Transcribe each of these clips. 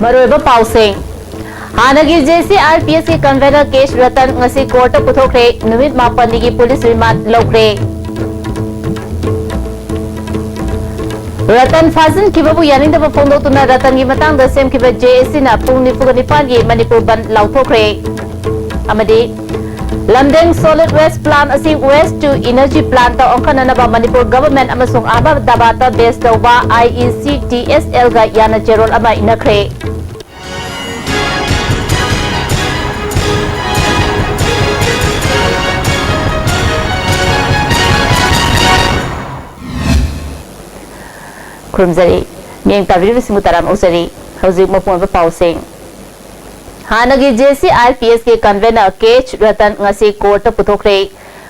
मरोइबा पाउसें हानगी JCRPS के convener case रतन ngasi court पुथोखरे नुमित मापन की पुलिस रिमांड लौखरे रतन फाजिन किबबु यानिंदबा फोंदोतुना रतन की मतंग सेम किब JSC ना पुंग निपुग निपाल की मणिपुर बंद लौथोखरे अमदी लमदेंग सॉलिड वेस्ट प्लांट असी वेस्ट टू एनर्जी प्लांट ता ओंखननबा मणिपुर गवर्नमेंट अमसुंग अहमदाबाद बेस तौबा IECTSL गा याना चेरोल अमा इनखरे खुरमजरी मियंग ताबिरि सिमुताराम औसरी हौजिक मपुंब पाउसिंग हानगी JCRPS के कन्वेनर केच रतन ngasi कोर्ट पुथोखरे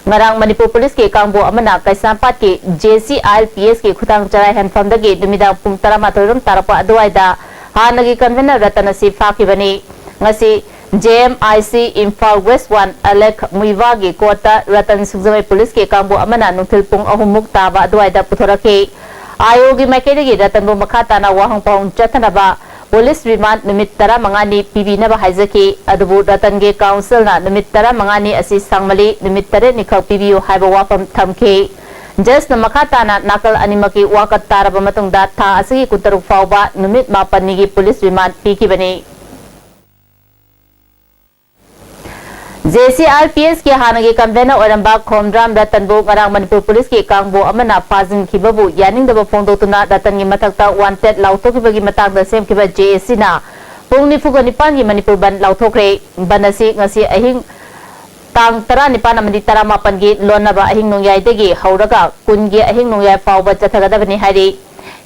ngarang मणिपुर पुलिस के कांगबो अमना कैसांपाट के JCRPS के खुतांग चराय हनफमदगी दुमिदा पुंग 13 तारपा अदवाइदा हानगी कन्वेनर रतन असि फाकिबनी ngasi JMIC इम्फाल वेस्ट 1 अलेख मुइवा की कोर्ट रतन सुजमै पुलिस के कांगबो अमना नुथिल पुंग अहुमुक ताबा अदवाइदा पुथोरके आयोग की मैकेरी रतनबो मखा ताना वाहंग पाउंग चथनबा पुलिस रिमांड निमित 15 पीबीनबा हाइजकी अदबु रतन के काउंसिल ना निमित 15 असि सांगमली निमित 3 निखक पीबीओ हाइबा वाफम थमखे जस न मखा ताना नाकल अनिमकी वाकत तारबा मतुंगदा था असि कुतरुक फावबा निमित 15 की पुलिस रिमांड पीकीबनी JCRPS के हानगी convener Oramba खोमद्राम रतनबो ngaraang Manipur police के कांगबो अमना फाजिन खिबबु यानिंगदबा फोंदोतुना रतन की मथक्ता वांटेड लाउथोकिबगी मतंगदा सेमखिबा JSC ना पुंग निफुगा निपान की मणिपुर बन लाउथोखरे बनसी ngasi अहिंग तांग 19 अमदी 18 की लोनबा अहिंग नोंयाइदगी हौरगा कुन की अहिंग नोंयाइ फावबा चथगदबनी हारि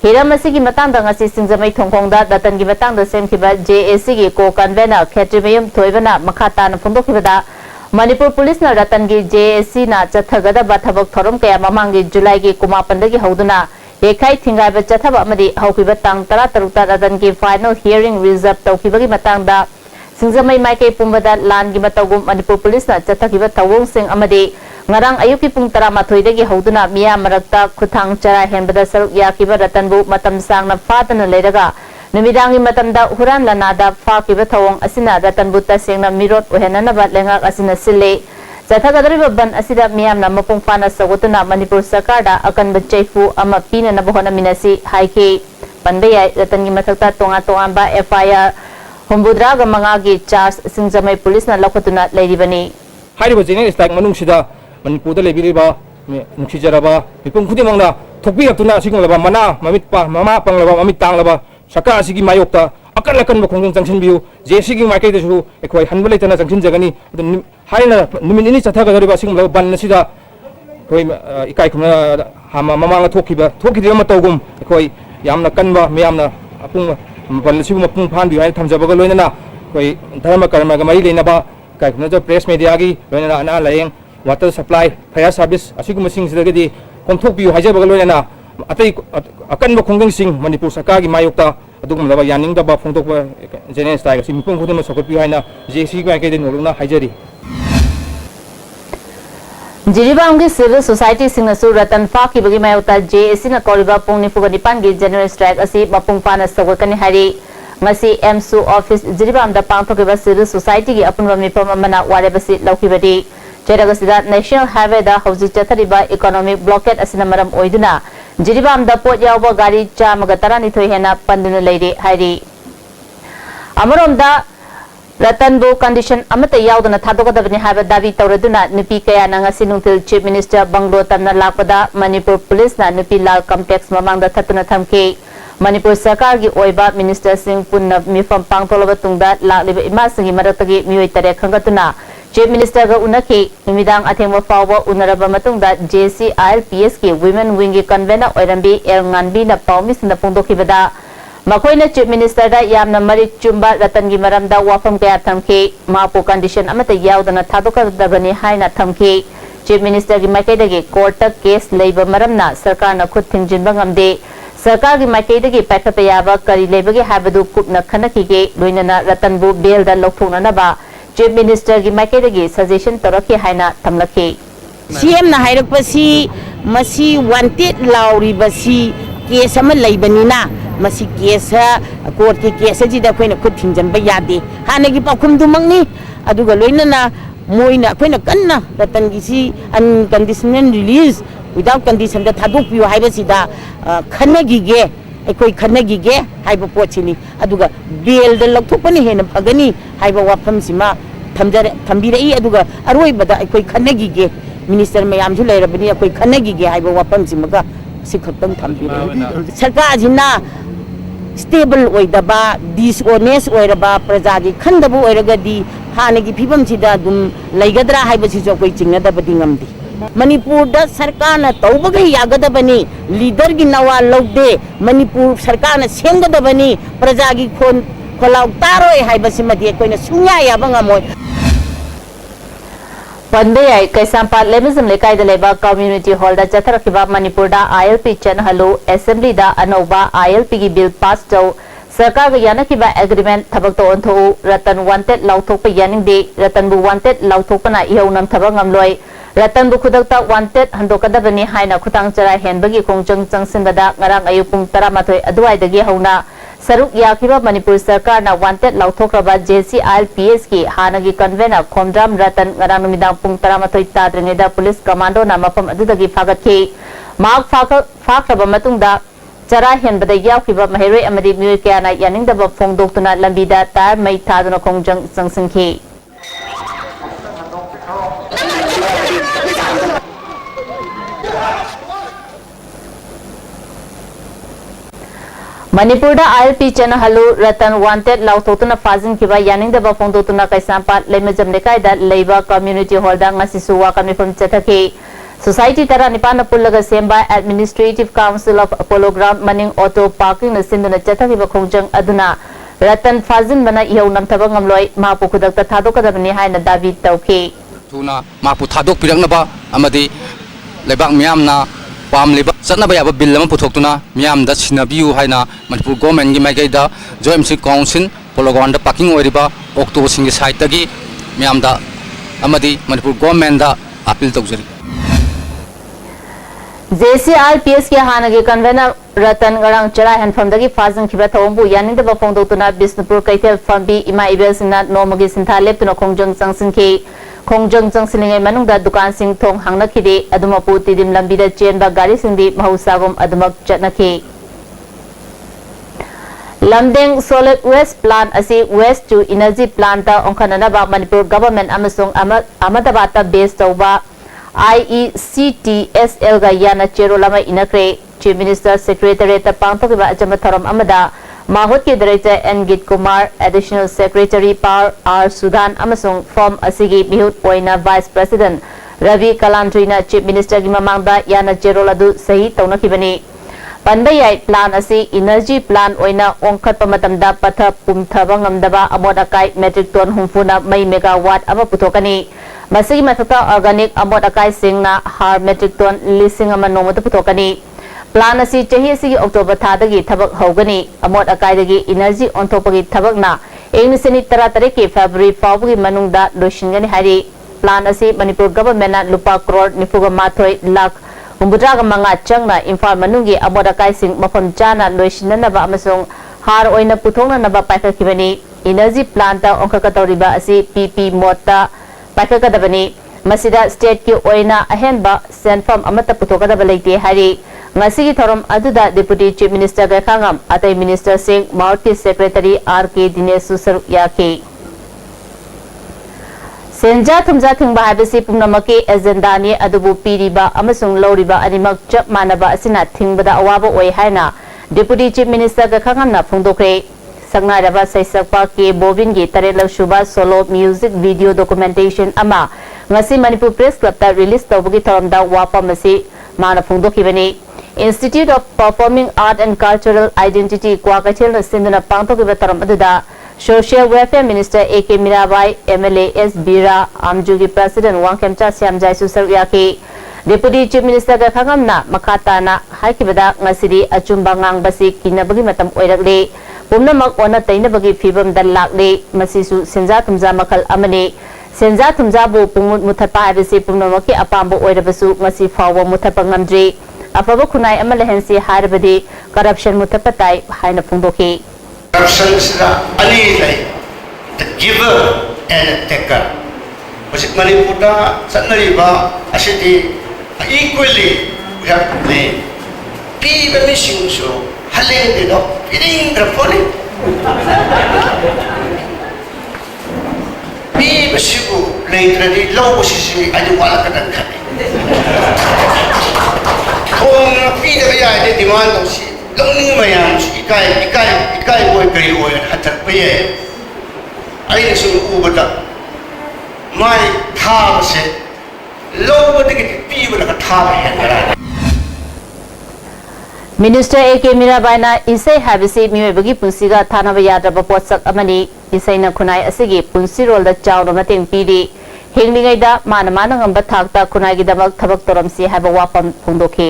हिरम की मतंगदा ngasi सिंगजमै थोंखोंगदा रतन की मतंगदा सेमखिबा JSC की को कन्वेनर खेत्रिमयम थोइबना मखाता न फोंदोखिबदा मणिपुर पुलिस ना रतन की JSC ना चथगदबा थबक थोरम कया ममांगी जुलाई की कुमापंदगी हौदुना येखाई थिंगाइबा चथबा अमदी हौकिबा तांग 13 रतन की फाइनल हियरिंग रिजर्व तौकिबगी मतंगदा सिंगजमै माइके पुंबदा लान की मतगुम मणिपुर पुलिस ना चथकिबा थवोंग सिंग अमदी ngarang ayuki pung 13 dagi hauduna miya marakta khuthang chara henbada saruk yakiba ratanbu matam sangna fatana leiraga numidangi matamda huran lanada fakiba thawong asina ratanbu tasengna mirot ohenana batlenga asina sille Sathagadriba ban asida miyamna mapung fana sagotuna Manipur sarkarda akanba chaifu ama pina na bohona minasi haike panbaya ratangi mathakta tonga ba FIR humbudraga mangagi charge singjamai police na lakotuna leiribani हाइरिबा जेने strike मनुंगसिदा मणिपुरदा लेबिरिबा नुखिजराबा मिपुं खुदिमंगना थोकबिरक्तुना सिगंलबा मना ममितपा mama पंगलबा ममित तांगलबा सका असिगी मायोक्ता अकल अकन बखोंजन जंक्शनबियु जेसिगी माइकेदसु एखोय हनबा लेतना junction जगनी हाइना नुमिनिनि चथागदरिबा सिगंलबा बनसिदा कोई इकाई खुना हामा ममांगा थोकिदिबा मतौगुम एखोय यामना कनबा मियामना अपुंग बनसिगु मपुंग फानबि high थमजबगा लोइनना कोई धर्म कर्मगा मरि लेनबा जो प्रेस मीडिया की लोना अना लाइंग वाटर सप्लाई फायर सर्विस असिगुमसिंगसिदगदी कोंथोकपियु हाइजबगा लोना अतै अकनब खोंगसिंग मणिपुर सरकार की मायोक्ता अदुगुमलबा यानिंगदबा फोंदोकबा जेने स्टाइल असि मिपुं खुदिम सकोपियु हाइना जेसी माइकेदे नोलुना हाइजरी जिरीबाम की सिविल सोसाइटी सिंगसु रतन फाकिबगी मायोक्ता JSC ना कोरिबा पुंग निफुगा निपान की जनरल स्ट्राइक असि मपुंग पाना सगोकनी हारि ngasi MSU office jiribam da pangthokiba civil society gi apunba mipam amana warebasi laukibadi cheragasida national highway da hauji chathariba economic blockade asina maram oiduna jiribam da pot yawba gari chamaga tarani thoi hena panduna leire hairi amarom da ratan bu condition amata yawduna thadogadabani haiba dabi tawraduna nupi kaya na ngasi nungtil chief minister banglo tamna lakpada manipur police na nupi lal complex mamang da thatuna thamke Manipur सरकार की ओइबा minister Singh पुन्ना मिफम पांगतोलब तुंगदा लालिब इमा सिंह मरतगी मियोय तरे खंगतुना chief minister गा उनकी निमिदांग अथेंग फावबा उनरबा मतुंगदा JCRPS की women wing की convener ओइरंबी एलंगानबी ना पाउमिस ना पोंदोखिबदा मखोइना चीफ मिनिस्टर दा यामना मरि चुंबा रतन की मरमदा वाफम कया थमखे मापो कंडीशन अमत यावदना थादोकदबनी हाइना थमखे चीफ मिनिस्टर की माइकेदगी कोर्ट केस लेबा मरमना सरकार ना खुद थिंजिनबा ngamde सरकार की माइकेदगी पाइखप याबा करी लेबगे हाबदु कुपना खनखिगे लोइनना रतनबु बेलदा लौथोंननबा चीफ मिनिस्टर की माइकेदगी सजेशन तोरखे हाइना थमलखे CM ना हाइरकपसी मसी वांटेड लाउरिबसी केस अमा लेबनिना मसी केस कोर्ट के केस जिदा अखोइना खुद थिंजनबा यादे हानेगी पाखुमदुमंगनी अदुगा लोइनना मोइना अखोइना कन्ना रतन गिसी अनकंडीशनल रिलीज विदाउट कंडीशन दा थादोकपियो हाइबसिदा खन्नगिगे अखोइ खन्नगिगे हाइबा पोचिनी अदुगा बेल दा लौथोकपनि हेना फगनी हाइबा वाफमसिमा थम्बिरई अदुगा अरोइबदा अखोइ खन्नगिगे मिनिस्टर मयामसु लेरबनी अखोइ खन्नगिगे हाइबा वाफमसिमगा सिखतम थम्बिरई सरकार जिना स्टेबल ओइदबा डिसऑनेस्ट ओइरबा प्रजा की खंदबु ओइरगदी हानेगी फिबमसिदा दुम लैगदरा हाइबसिसु अखोइ चिंगदबदि ngamdi मणिपुर दा सरकार ना तौबगे यागदबनी लीडर की नवा लौदे मणिपुर सरकार ना सेमगदबनी प्रजा की खोलाव तारोय हाइबसिमदि अखोइना सुnya याबा ngamoi पंदे कैसांपाट लेमिजम लेकाई लेबा कम्युनिटी हॉल दा चथरखिबा मणिपुर दा ILP चनहलो असेंबली दा अनौबा ILP की बिल पास तौ सरकार गा यानखिबा एग्रीमेंट थबक तो ओंथो रतन वांटेड लाउथोप यानिंगदे रतन बु वांटेड लाउथोपना इहौ नम थबक ngamloi रतन बु खुदकता वांटेड हंदोकदबनी हाइना खुतांग चरा हेनबगी खोंजंग चंगसिनबदा ngarang ayu pung 12 अदुवाइदगी हौना सरुक याखिबा मणिपुर सरकार ना वांटेड लाउथोक्रबा JCILPS की हानगी कन्वेनर खोमद्राम रतन ngarang नुमिदांग पुंग 13 ताद्रिंगेदा पुलिस कमांडो ना मफम अदुदगी फागतखि मार्क फाक्रबा मतुंगदा चरा हेनबदा याखिबा महेरोय अमदि मियोय कयाना यानिंगदबा फोंदोक्तुना लंबीदा तार मई थादुना खोंजंग चंगसिनखि मणिपुर ILP चनहलु रतन वांटेड लाउथोतुना फाजिनखिबा यानिंगदबा फोंदोतुना कैसांपाट लेमेजम लेकाइदा लेबा कम्युनिटी हॉलदा ngasisu वाकमिफम चथखि सोसाइटी तरा निपान पुल्लगा सेम्बा administrative council of Apollo ground मनिंग ऑटो पार्किंग न सिंदुना चथखिबा खोंजंग अदुना रतन फाजिन बना इहौ नमथबा ngamloi मापु खुदकता थादोकदबनी हाइना दाबी तौखि थुना मापु थादोक पिरंगनबा अमदि लेबाक मियामना पामलेबा चतना याबा बिल अमा पुथोक्तुना मियामदा सिनाबियु हाइना मणिपुर गवर्नमेंट की माइकैदा जोएमसी काउंसिल पोलोग्राउंड पार्किंग ओइरिबा ऑक्टो सिंग साइड तगी मियामदा अमदि मणिपुर गवर्नमेंट दा अपील तौजरी JCILPS के हानगे कन्वेनर रतन गरंग चरा हेनफमदगी फाजन खिबा थोंबु यानिंगदबा फोंदोक्तुना बिष्णुपुर कैथेल फंबी इमा इबेलसिना नोमगी सिंथा लेप्तुना खोंजंग चंगसिनखि खोंजंग चंगसिलिंगे मनुंगदा दुकान सिंग थोंग हांगनखिदे अदुमपु तिदिम लंबीदा चेनबा गाड़ी सिंगदी महौसागुम अदुमक चटनखि लमदेंग सॉलिड वेस्ट प्लांट असी वेस्ट टू एनर्जी प्लांट ता ओंखननबा मणिपुर गवर्नमेंट अमसुंग अहमदाबाद बेस तौबा IECTSL गा याना चेरोलमा इनक्रे चीफ मिनिस्टर सेक्रेटरीट पांथोकिबा अजम थरम अमदा माहुत के director N Geet Kumar additional secretary पार आर सुदान अमसुंग फॉर्म असिगी बिहुत ओइना वाइस प्रेसिडेंट रवि कलांट्रीना चीफ मिनिस्टर की ममांगदा याना चेरोल अदु सही तौनखिबनी पंबयाई प्लान असी एनर्जी प्लान ओइना ओंखतप मतमदा पथ पुमथबा ngamdaba अमोद अकाई मेट्रिक टन हुंफुना मई मेगावाट अमा पुथोकनी मसिगी मथता ऑर्गेनिक अमोद अकाई सिंगना हार मेट्रिक टन लिसिंग अमा नोमत पुथोकनी प्लान असी चही असिगी अक्टोबर थादगी थबक हौगनी अमोद अकाईदगी एनर्जी ओंथोपगी थबकना इंगनिसनी 13 की फरवरी फावगी मनुंगदा लोशिनगनी हारी प्लान असी मणिपुर गवर्नमेंट लुपा करोड़ 94 लाख हुंबुद्राग मंगा चंगना इम्फाल मनुंगी अमोद अकाई सिंग मफम चाना लोशिननबा अमसुंग हार ओइना पुथोंगनबा पाइखखिबनी एनर्जी प्लांट ओंखकतौरिबा असी PP मोटा पाइखकदबनी मसिदा स्टेट की ओइना अहेनबा सेंफम अमत पुथोकदबा लेते हारी ngasi thorom aduda deputy chief minister ga khangam atai minister sing marti secretary RK Dinesh Susar yake senja thumja thingba habisi pumnamaki agenda ni adubu piriba amasung loriba animak chap manaba asina thingbada awaba oi haina deputy chief minister ga khangam na phungdokre sangna raba saisakpa ke bobin gi tarela shuba solo music video documentation ama ngasi manipur press club ta release tawbugi thoramda wapa masi mana phungdokibani Institute of Performing Art and Cultural Identity Kwakathil Sinduna Pangthokiba Taram aduda Social Welfare Minister AK Mirabai MLA S Bira Amjugi President Wangkemcha Siamjai Susar yake Deputy Chief Minister ga khangamna makhatana haikibada ngasidi achumba ngangbasi kinabagi matam oirakle pumnamak ona tainabagi fibam dal lakle masisu senja thumja makhal amane senja thumja bu pumut muthapa habisi pumnamaki apambo oirabasu ngasi fawa muthapa ngamdri afaba khunai ama lehensi harabadi corruption muthapatai haina phungdoki corruption is ani like the giver and the taker was it Manipur sanariba asiti equally we have to play be the mission so haling the dog feeding the body be the sibu later the low position I don't want to cut kung pida kaya ito demand ng si longning mayam si ikay boy kay boy hatat pa ye ay nasun ubata may thab se low ba tigit piba na thab hen Minister A.K. Mirabaina isay habisi miyoybagi punsiga thanaba yadraba potsak amani isay na khunai asigi punsi rol da chawna mateng pidi hinglingai da mana ngamba thakta khunai gi damak thabak toramsi haba wapam phungdoki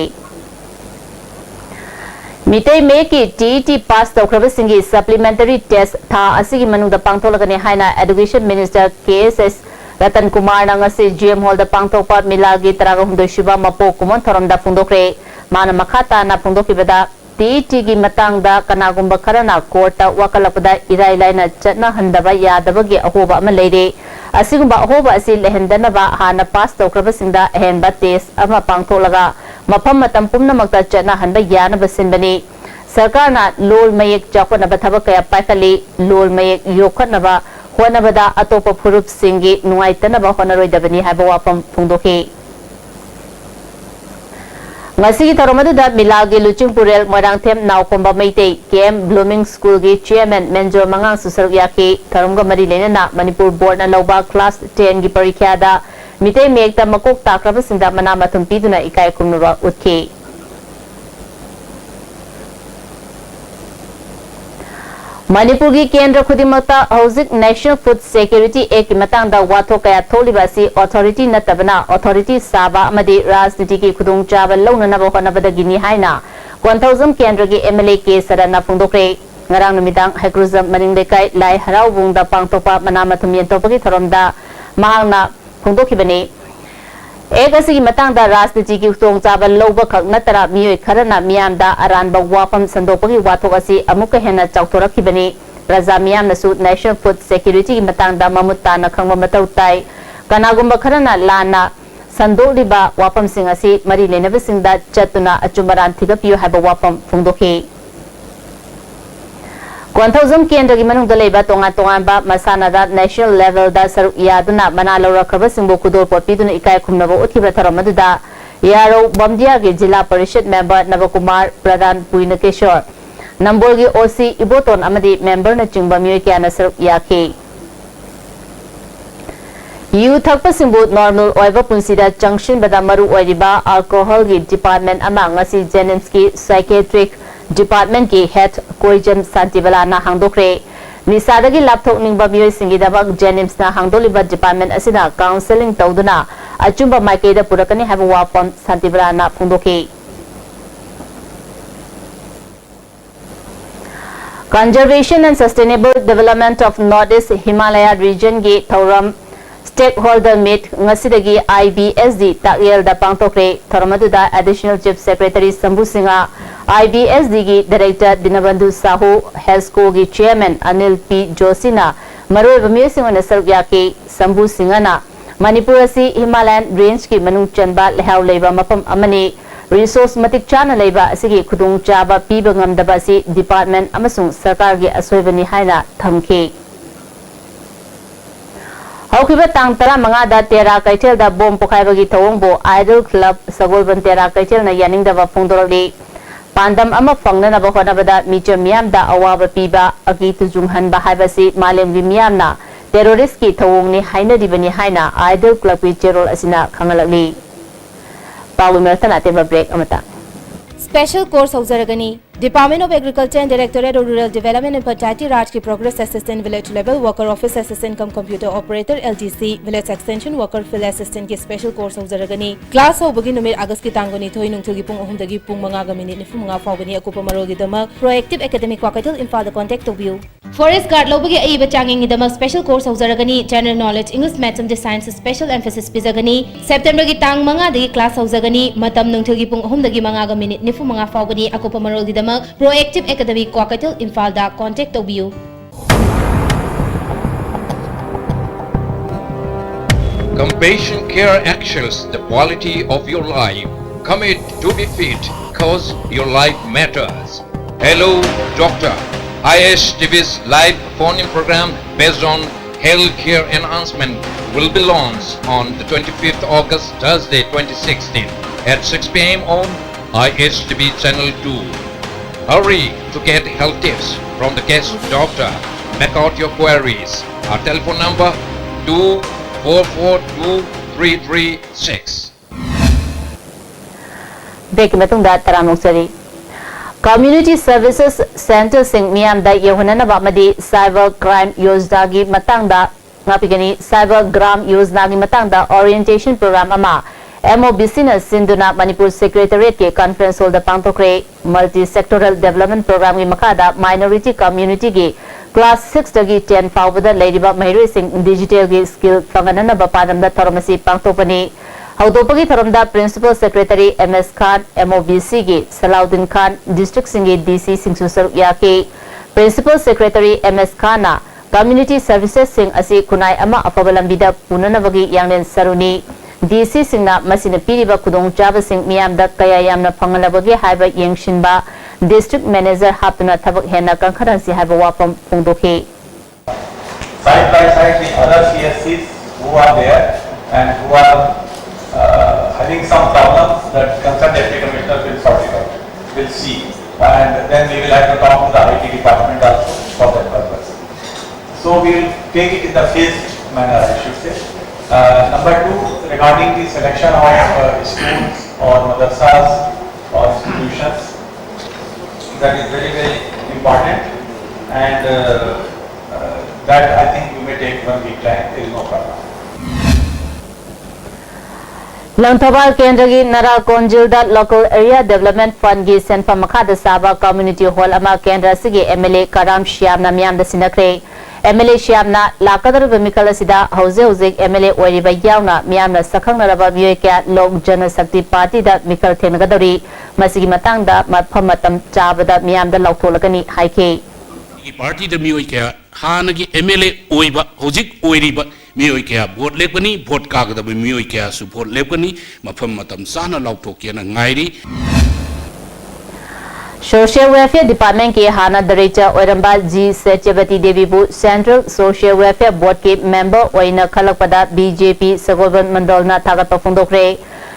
Mitei me ki TET pass tawkraba singi supplementary test tha asigi manung da pangtholagani haina Education Minister KSS Ratan Kumar na ngasi GM Hall da pangthokpa milagi taraga hundoi shiba mapo kumon thoram da phungdokre mana makata na phungdoki bada TET gi matang da kanagumba kharana court ta wakalapda irai laina chatna handaba yadabagi ahoba ama leire asigumba ahoba asi lehendana ba hana pass tawkraba singda henba test ama pangtholaga mafam matam pumnamakta chatna hanba yana basinbani sarkar na lol mayek chakona ba thabak kaya paikali lol mayek yokhatnaba honabada atopa phurup singi nuaitanaba honaroidabani haba wapam phungdoki ngasi ki tharomadu da milagi luching purel morang them naw komba meitei kem blooming school gi chairman menjor mangang susar yaki tharomga mari lena na Manipur board na loba class 10 gi parikya da mitei mekta makok takraba sinda mana mathum piduna ikai kumnura utki Manipur gi kendra khudimata hauzik National Food Security Act matang da watho kaya tholibasi authority natabana authority saba amadi rajniti ki khudung chaba launa na bahona bada gini haina 1000 kendra gi MLA ke sarana phungdokre ngarang numidang hakruzam maring lekai lai harau bungda pangtopa manamathum yentopagi thoromda mahangna phungdokhibani Egasi matang da rajniti ki khudung chaba lauba khak natara miyoi kharana miyam da aranba wapam sandopagi wathok asi amuka hena chawthorakhibani Raja miyam nasu National Food Security ki matang da mamutta na khangba matau tai kanagumba kharana lana sandoliba wapam sing asi mari lenaba singda chatuna achumaran thigapiyo haba wapam phungdoki 1000 kendra gi manung da leiba tongan ba masana da national level da saru yaduna mana lawra khaba singbo kudor popiduna ikai khumnaba uthibra tharamadu da yaro bomdia gi jila parishad member Navakumar Pradhan Puinakeshwar Nambol gi OC Iboton amadi member na chingba myoy kya na saru yaki yu thakpa singbo normal oiba punsida junction bada maru oiriba alcohol gi department ama ngasi Jennings psychiatric Department ki head Koijam Santibala na hangdokre nisadagi lapthok ningba miyoi singi dabak Jennings na hangdoliba department asina counseling tawduna achumba maikeda purakani haba wapam Santibala na phungdoki Conservation and Sustainable Development of Northeast Himalaya Region gi Thauram Stakeholder Meet ngasidagi IBSD takyel da pangtokre thoramadu da Additional Chief Secretary Sambhu Singha IBSD gi Director Dinabandhu Sahu Healthco gi Chairman Anil P Joshi na maroi bamyo singona sargyaki Sambhu Singha na Manipur asi Himalayan Range ki manung chanba lehaw leiba mapam amani resource matik chana leiba asigi khudung chaba piba ngamdaba si department amasung sarkar gi asoibani haina thamki Haukiba tang tara manga da tera kaitel da bom pokhai thawong bo Idol Club Sagolban tera kaitel na yaning da phungdorli pandam ama fangna na bahona bada miche miyam da awaba piba agi tujung han ba haibasi malem gi miyam na terrorist ki thawong ni haina dibani haina Idol Club ki cherol asina khangalakli Paulu Mertana temba break amata Special course Haujaragani Department of Agriculture and Directorate of Rural Development and Panchayati Raj ki Progress Assistant Village Level Worker Office Assistant cum Computer Operator LGC Village Extension Worker Field Assistant ki Special course Haujaragani Class Hobagi numir August ki tangoni thoi nungthul gi pung 3 dagi pung 5 ga minute 9 faubani akupa marol gi dama Proactive Academic Wakatil Imphal da contact to view Forest Guard lobagi aiba changing idama special course haujaragani general knowledge English maths and science special emphasis pizagani September gi tang manga dagi class haujaragani matam nungthil gi pung 3 dagi manga ga minute nifu manga fawgani akopa marol didama proactive academy Kwakatil Imphal da contact tobiu Compassion Care actions the quality of your life. Commit to be fit cause your life matters. Hello Doctor. ISTV's live phone-in program based on healthcare enhancement will be launched on the 25th August, Thursday 2016 at 6 p.m. on ISTV Channel 2. Hurry to get health tips from the guest doctor. Make out your queries. Our telephone number 24423336. Break matungda taramungsari. Community Services Center sing miyam da yehunana ba madi cyber crime yojna gi matangda ngapigani cyber gram yojna gi matangda orientation program ama MOBC na Sinduna Manipur Secretariat ke conference hall da pangtokre multi sectoral development program gi makada minority community gi class 6 dagi 10 fawbada leiriba mahiri sing digital gi skill fanganana ba padam da tharamasi pangtopani Haudopagi Tharamda Principal Secretary MS Khan, MOBC gi Salahuddin Khan, District Singi DC Singsusar Yaki, Principal Secretary MS Khana, Community Services Sing Asi Kunai Ama Apabalambida Punanavagi Yanglen Saruni, DC Singna Masina Piriba Kudong Java Sing Miamda Kaya Yamna Pangalabagi Haiba Yangshinba, District Manager Haptuna Tabak Hena Kankaransi Haiba Wapam Pungdoki. Side by side the other CSCs who are there and who are having some problems that concerned deputy commissioner will sort it out, will see, and then we will have to talk to the IT department also for that purpose. So we will take it in the phased manner, I should say. Number two, regarding the selection of schools or madrasas or institutions, that is very, very important, and that I think we may take 1 week time, there is no problem. Langthabal Kendragi Nara Konjilda Local Area Development Fund gi Senpa Makada Saba Community Hall Ama Kendra Sigi MLA Karam Shyamna Miyam da Sinakre MLA Shyamna Lakadar Bimikala Sida Hauze Hauzik MLA Oiriba Yauna Miyamna Sakhang Naraba Miyeka Lok Jana Sakti Party da Mikal Tengadari Masigi Matangda Matpamatam Chabada Miyam da Lautolagani Haike Party da Miyeka Hanagi MLA Oiba Hauzik Oiriba Mioikea vote lepani vote kagada mioikea support lepani mafam matam sana lautokia na ngairi Social Welfare Department ke Hana Director Oiramba G Satyavati Devi bu Central Social Welfare Board ke member oina khalakpada BJP Sagoban Mandolna thagata phongdokre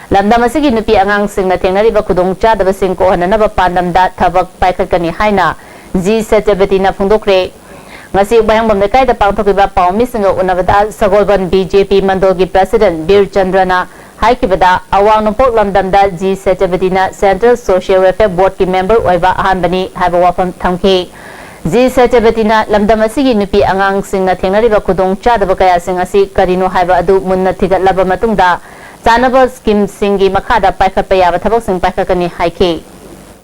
lamdam asigi nupi angang singna thengnari ba khudong chadaba sing ko hanana ba pandamda thabak paikhatkani haina G Satyavati na phongdokre Ngasi bayang bamdekai da pangthokiba paumi singa unavada Sagolban BJP Mandogi President Bir Chandrana haikibada awang nompok lamdamda G Satyavatina Central Social Welfare Board ki member oiba ahanbani haiba wafam thamki G Satyavatina lamdam asigi nupi angang singna thengnariba khudong chadaba kaya sing asi karino haiba adu munna thigatlaba matungda chanaba scheme singi makhada paikhatpa yaba thabak sing paikhatkani haiki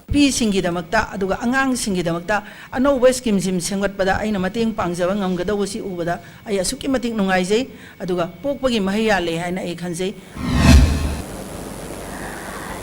pi singi damakta aduga angang singi damakta anoba scheme sim sengwatpada aina mateng pangjaba ngamgadaw si ubada ay asuki matik nungaijay aduga pokpagi mahiyale haina ay khanjay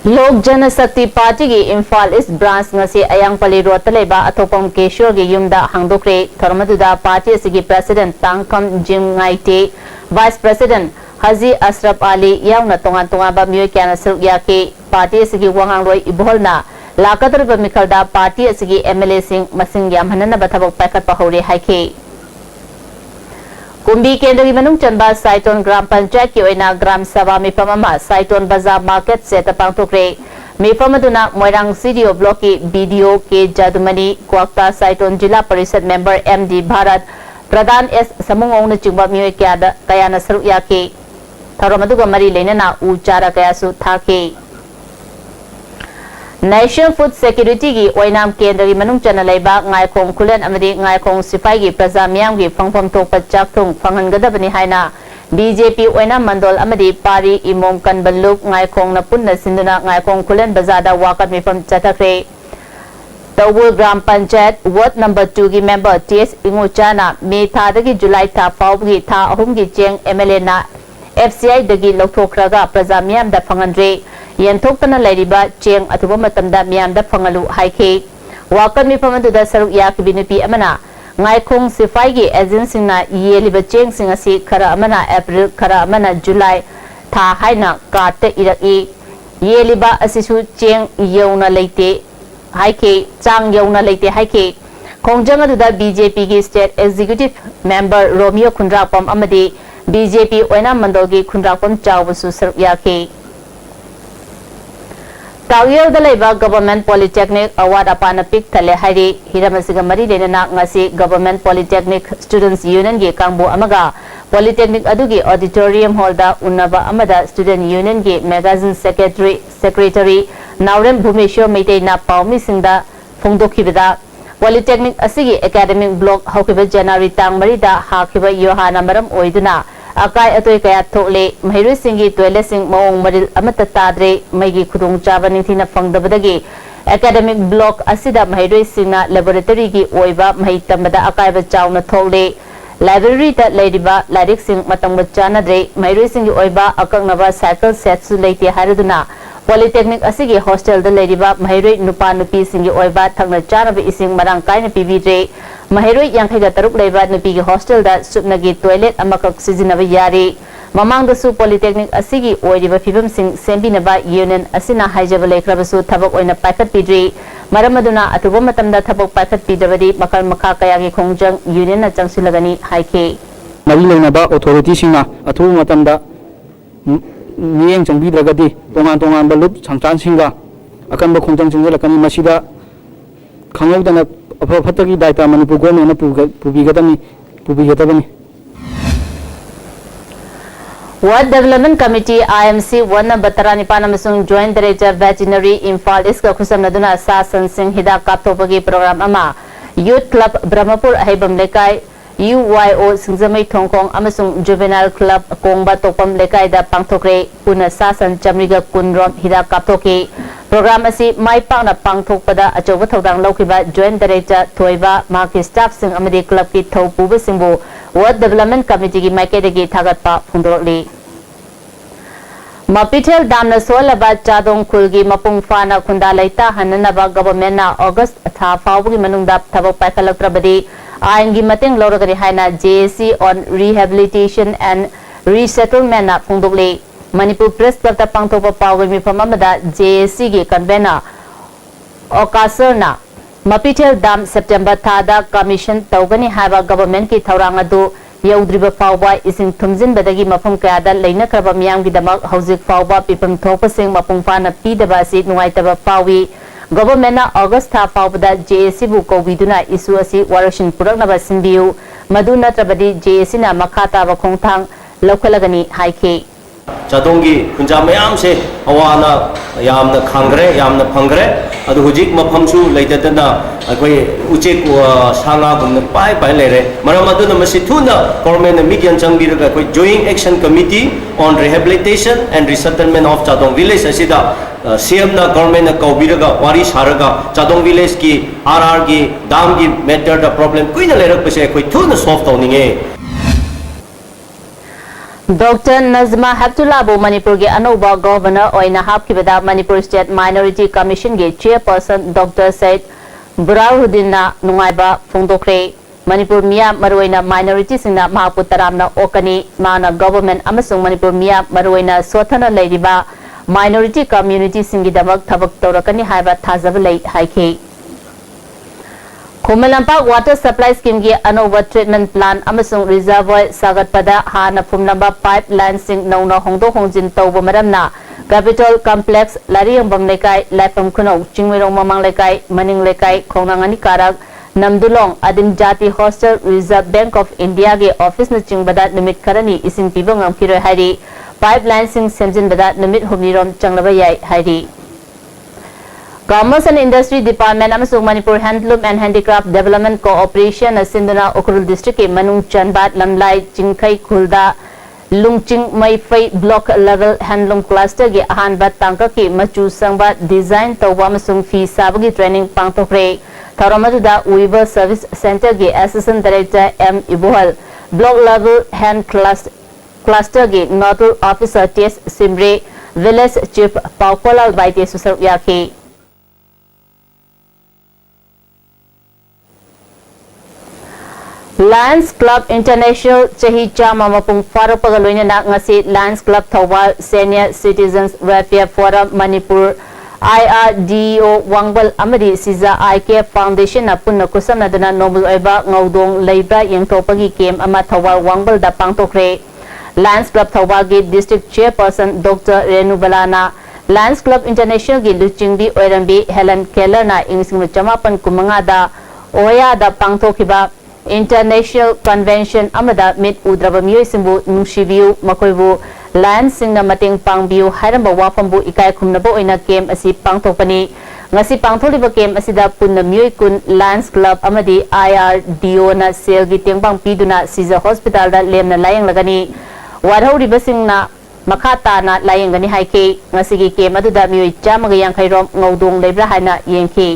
Lok Jana Sakti Party ki Imphal East Branch ngasi ayang pali rota leba atopam Keshor gi yumda hangdokre tharmaduda party asigi President Tangkam Jingaite Vice President Haji Ashraf Ali yauna tongan ba myoy kyana silya ke party asigi wangang roi ibolna Lakadar Bamikalda Party asigi MLA sing masing yamhanana bathabak paikhat pahore haike Kumbi Kendri Manung Chanba Saiton Gram Panchayat ki oina Gram Sabha Mipamama Saiton Bazaar Market se tapang tokre Mipamaduna Moirang CDO Block ki BDO ke Jadumani Kwakta Saiton Jila Parishad Member MD Bharat Pradhan S Samungong na chingba myoy kaya na saru yake Tharamaduga mari lenana uchara kaya su thake National Food Security gi oinam kendra gi manung chana leiba ngai khong khulen amadi ngai khong sipai gi praja miyam gi phangpham thokpa chakthung phangan gadabani haina BJP oinam mandol amadi pari imom kanbaluk ngai khong na punna sinduna ngai khong khulen bazada wakat mifam chathakre Tawul Gram Panchayat Ward Number 2 gi member TS Ingochana May tha dagi July tha fawgi tha ahum gi cheng MLA na FCI dagi lokthokraga praja miyam da phangandre yenthokna lairiba cheng athuba matamda miyam da phangalu haike wakan mi phamadu da saruk yak binupi amana ngai khong sifai gi agency na yeliba cheng sing asi khara amana April khara amana July tha haina karte iraki yeliba asisu cheng yona leite haike chang yona leite haike khongjang aduda BJP gi state executive member Romeo Khundrapam amadi BJP oina mandogi Khundrapam chawbusu saruk yake Tawyel da laiba government polytechnic award apana pik thale hari hiramasiga mari lenana ngasi government polytechnic students union gi kangbu amaga polytechnic adugi auditorium hall da unaba amada student union gi magazine secretary Naurem Bhumeshwar Meitei na paumi singda phongdokhibada polytechnic asigi academic block haukiba January tang mari da hakiba Yohana maram oiduna akai atoi kaya thokle mahirui singi toilet sing maong maril amata tadre maigi khudong chaba ningthina phangdabadagi academic block asida mahirui singna laboratory gi oiba mahi tambada akai ba chawna thokle library ta leiriba lairik sing matangba chanadre mahirui singi oiba akaknaba cycle set su leite haraduna polytechnic asigi hostel da leiriba mahirui nupa nupi singi oiba thakna chanaba ising marang kaina pibidre mahirui yangkhaiga taruk leiba nupi gi hostel da supnagi toilet amakak sizinaba yari mamang da su polytechnic asigi oiriba fibam sing sembinaba union asina haijaba leikhrabasu thabak oina paikat pidri maramaduna atuba matamda thabak paikat pidabadi makal makha kayagi khongjang union na changsilagani haike mari leunaba authority singna athuba matamda miyeng changbidragadi tongan tongan balup changchan singa akan ba khongjang changjelakani masida khanglaudana afa phatagi daita Manipur government na pubigadani Ward Development Committee IMC 1 number 35 amasung Joint Director Veterinary Imphal East ka khusam naduna Sasan Singh hidak kapthopagi program ama Youth Club Brahmapur Ahibam Lekai UYO Singjamai Thongkong amasung Juvenile Club Kongba Tokpam Lekai da pangthokre puna Sasan Chamriga Kunrom hidak kapthoki program asi mai pakna pangthokpada achoba thodang laukiba Joint Director Thoiba Marki staff sing amadi club ki thopuba singbu Ward Development Committee ki maikadagi thagatpa phungdorli Mapithel damna solaba chadong khulgi mapung fana khunda laita hananaba government na August tha fawgi manungda thabak paikhalaktrabadi ain gi mateng loragani haina JSC on Rehabilitation and Resettlement na phungdorli Manipur Press Club ta pangthopa pawgi mifam amada JSC gi convener Okasarna Mapithel dam September thada commission tawgani haba government ki thaurang adu yaudriba fawba ising thumjin badagi mafam kayada leina kraba miyam gi damak hauzik fawba pipam thopa sing mapung fana pidaba si nuaitaba pawi government na August tha fawbada JSC bu kowiduna isu asi warashin puraknaba sinbiu madu natrabadi JSC na makhata ba khongthang lokhalagani haike Chadongi kunja mayam se awana yamna khangre yamna phangre adu hujik maphamsu leitadana akoi uchek sanga gumna pai lere maram aduna masi thuna government migyan changbiraga akoi joint action committee on rehabilitation and resettlement of Chadong village asida CM na government na kaubiraga wari saraga Chadong village ki RR ki dam ki matter the problem kuina lerak pase akoi thuna solve tawninge Dr. Nazma Haptulabu Manipur ge Anoba Governor oina hapkibada Manipur State Minority Commission ge Chairperson Dr. Said Burhanuddin na nungaiba phongdokre Manipur Mia Maruina Minority singna Mahaputaramna Okani Mana Government amasung Manipur Mia Maruina Sothana leiriba Minority Community singi damak thabak tawrakani haiba thajaba lei haike Kumalampak Water Supply Scheme gi Anova Treatment Plan amasung Reservoir Sagatpada hana phumnamba pipeline sing nauna hongdo hongjin tawba maramna Capital Complex Lariyambam Lekai Laipam Khunou Chingmirong Mamang Lekai Maning Lekai Khongnangani Karak Namdulong Adim Jati Hostel Reserve Bank of India ge office na chingbada numit kharani ising piba ngamkiroi hairi pipeline sing semjinbada numit humnirom changlaba yai hairi Commerce and Industry Department amasung Manipur Handloom and Handicraft Development Cooperation Sinduna Ukrul District ke Manung Chanbat Lamlai Chingkai Khulda लुंगचिंग मैफई block level handloom cluster की अहानबा तांका की मचू संगबा design तौबा मसुंग फी साबगी ट्रेनिंग पांगतोखरे थौरमदुदा वीवर सर्विस सेंटर की assistant director M Ibohal block level hand cluster की नोडल ऑफिसर टेस सिमरे विलेज चीफ पाउकोलाल बाइटे सुसर याकी लायंस क्लब इंटरनेशनल चही चामा मपुंग फारपग लोइना ngasi Lions Club Thoubal senior citizens welfare forum Manipur IRDO वांगबल अमरी सिजा IK फाउंडेशन ना पुन्ना कुसमनदना नोबल ओइबा ngौदोंग लेब्रा यंगथोपगी केम अमा थौबाल वांगबल दा पांगतोखरे लायंस क्लब थौबाल की डिस्ट्रिक्ट चेयरपर्सन डॉक्टर रेणु बलाना लायंस क्लब इंटरनेशनल की लुचिंगबी ओइरंबी हेलन केलर ना इंगसिंग चमापन कुमंगा दा ओया दा पांगतोखिबा इंटरनेशनल कन्वेंशन अमदा मिट उद्रब मियोय सिंबु नुशिबियु मकोइबु लायंस सिंगना मतेंग पांगबियु हायरंबा वाफंबु इकाय खुमनबो ओइना केम असि पांगथोपनी ngasi पांगथोलिबा केम असिदा पुन्ना मियोय कुन लायंस क्लब अमदी IRDO ना सेल गी तेंगबांग पीदुना सिजा हॉस्पिटल दा लेमना लायंग लगनी वारहौरिबा सिंगना मखा ताना लायंगनी हाइके ngasi gi केम अदुदा मियोय चामगा यांखै रोम ngौदोंग लेब्रा हायना येंखि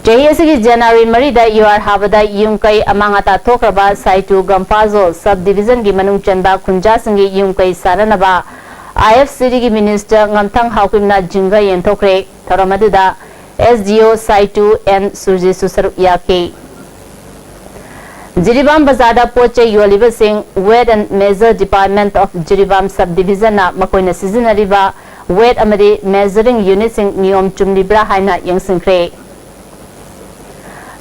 जही जनवरी मरीदा यूआर हाबदा यूंकई अमांगता थोक्रबा साइटू गंफाजो सब डिवीजन की मनुंग चंदा खुंजा सिंगी यूंकई सारनबा IFCD की मिनिस्टर ngमथंग हाउकिमना जिंगा येंथोक्रे थरमदुदा SDO साइटू एन सुरजी सुसरु याके जिरीबाम बाजारदा पोचे योलिबा सिंह weight and measure department of Jiribam sub division ना मकोइना सिजनरिबा वेट अमरी मेजरिंग यूनिट सिंह नियम चुमलिब्रा हाइना यंगसिंख्रे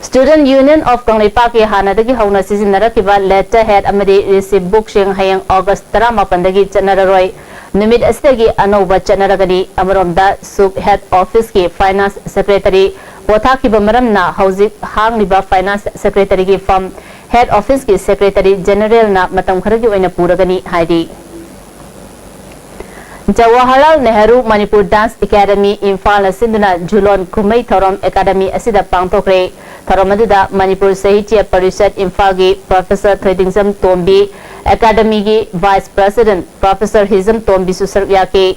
स्टूडेंट यूनियन ऑफ कंगलेपा के हानादगी हौना सिजिनरकिबा लेटर हेड अमदी रिसीव बुक सिंग हयंग अगस्त 18 चनररोय निमित अस्तेगी अनौबा चनरगनी अमरोमदा सुक हेड ऑफिस के फाइनेंस सेक्रेटरी पोथाकिबा मरमना हौजिक हांगलिबा फाइनेंस सेक्रेटरी की फर्म हेड ऑफिस की सेक्रेटरी जनरल ना मतम खरगी ओइना पुरगनी हाइदी जवाहरलाल नेहरू मणिपुर डांस एकेडमी इम्फाल सिंधुना जुलोन कुमई थोरम एकेडमी असिदा पांगतोक्रे थोरमदुदा मणिपुर साहित्य परिषद इम्फाल की प्रोफेसर थोइदिंगजम तोम्बी एकेडमी की vice president professor Hijam Tombi सुसर याके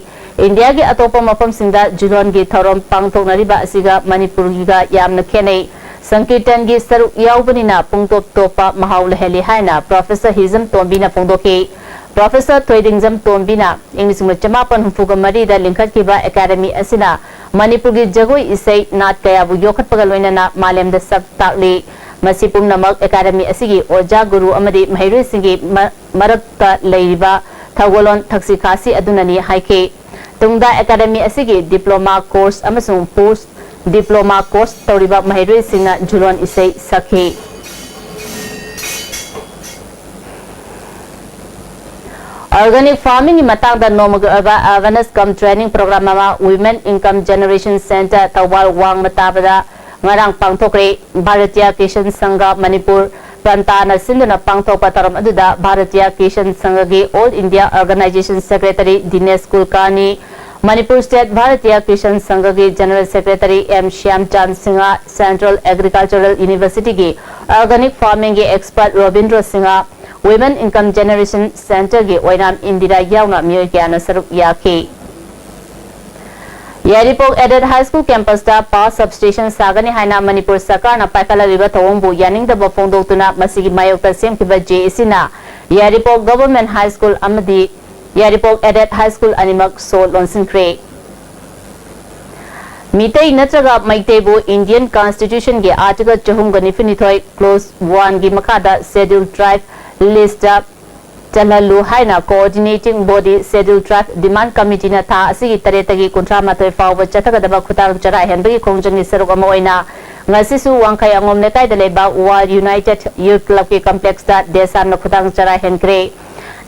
इंडिया की अतोप मफम सिंदा जुलोन की थोरम पांगतोकनरिबा असिगा मणिपुर गिगा यामना खेनै संकीर्तन की सरुक याउबनिना पुंगतोप तोपा महाउ लहेली हाइना प्रोफेसर हिजम तोम्बीना फोंदोके प्रोफेसर थोइदिंगजम तोम्बीना इंग्लिश में चमापन हुफुगा मरीदा लिंखटकिबा एकेडमी असिना मणिपुर की जगोई इसई नाट कयाबु योखटपगा लोइनना मालेमदा सक ताकली मसी पुमनमक एकेडमी असिगी ओजा गुरु अमदी महैरुसिंगी मरकता लैरिबा थगोलोन थक्सी खासी अदुननी हाइके तुंगदा एकेडमी असिगी डिप्लोमा कोर्स अमसुंग पोस्ट डिप्लोमा कोर्स तौरिबा महैरुसिंगना जुलोन इसई सखी ऑर्गेनिक फार्मिंग की मतांग नोमग awareness cum training programme women income generation centre Thoubal वांग मताबदा ngarang pangthokre Bharatiya Kisan Sangha Manipur Prantana Sindhuna pangthokpa taram aduda Bharatiya Kisan Sangha gi All India Organization Secretary Dinesh Kulkarni Manipur State Bharatiya Kisan Sangha gi General Secretary M Shyamchand Singha Central Agricultural University gi Organic Farming gi Expert Robindra Singha Women Income Generation Center gi Oinam Indira Yauna Myoy Kyana Saruk Yaki Yairipok aided high school campus दा power substation सागनी हाइना मणिपुर सरकार ना पाइकला रिबा थोंबु यानिंग द बफोंदोतुना मसिगी मायोक्ता सेमकिबा जेएसी ना यारिपोक गवर्नमेंट हाई स्कूल अमदी यारिपोक एडेड हाई स्कूल अनिमक सो लोंसिनक्रे मितई नत्रगा मैतेबु इंडियन कॉन्स्टिट्यूशन के आर्टिकल 492 क्लोज 1 की मखादा शेड्यूल ट्राइब लिस्ट चलहलु हाइना coordinating body schedule tribe demand committee ना था असिगी तरेतगी कुंट्रा माथोय फाव चथगदबा खुतांग चरा हेनबगी खोंजंगी सरुक अमा ओइना ngasisu wangkai angom nekai da leba war united youth club के कॉम्प्लेक्स दा देसाम ना खुतांग चरा हेनक्रे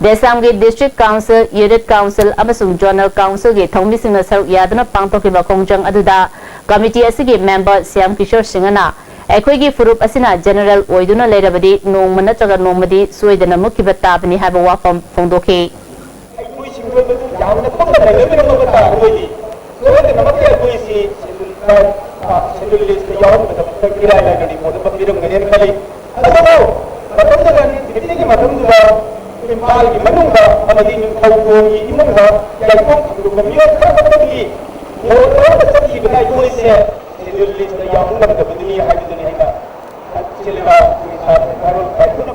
देसाम के डिस्ट्रिक्ट काउंसिल यूनिट काउंसिल अमसुंग जोनल काउंसिल के थौमिसिंग सरुक यादना पांगतोकिबा खोंजंग अदुदा कमिटी असिगी मेंबर श्याम किशोर सिंहना अखोई फुरूप असिना जनरल ओइदुना लेरबदी नोंग नत्रगा नोंगमदी सोइदना मुखिबा ताबनी हाबा वाफम फोंदोके अखोई सिंगबदु यामना पक्का लेबेनो मबता ओइदी सोइदना मक्के अखोई सी शेड्यूल लिस्ट यावत मतलब तकिरा लागडी मोद पपिरम गनेन खली अदो मतमदगानी दिप्ति की मतमदुगा impalgi manungda amadi thawgongi imungha yaikong thangdum miyo khakapagi motor sakhi banai koise schedule list da yaung da badini haiduni haina chilba karol aikuna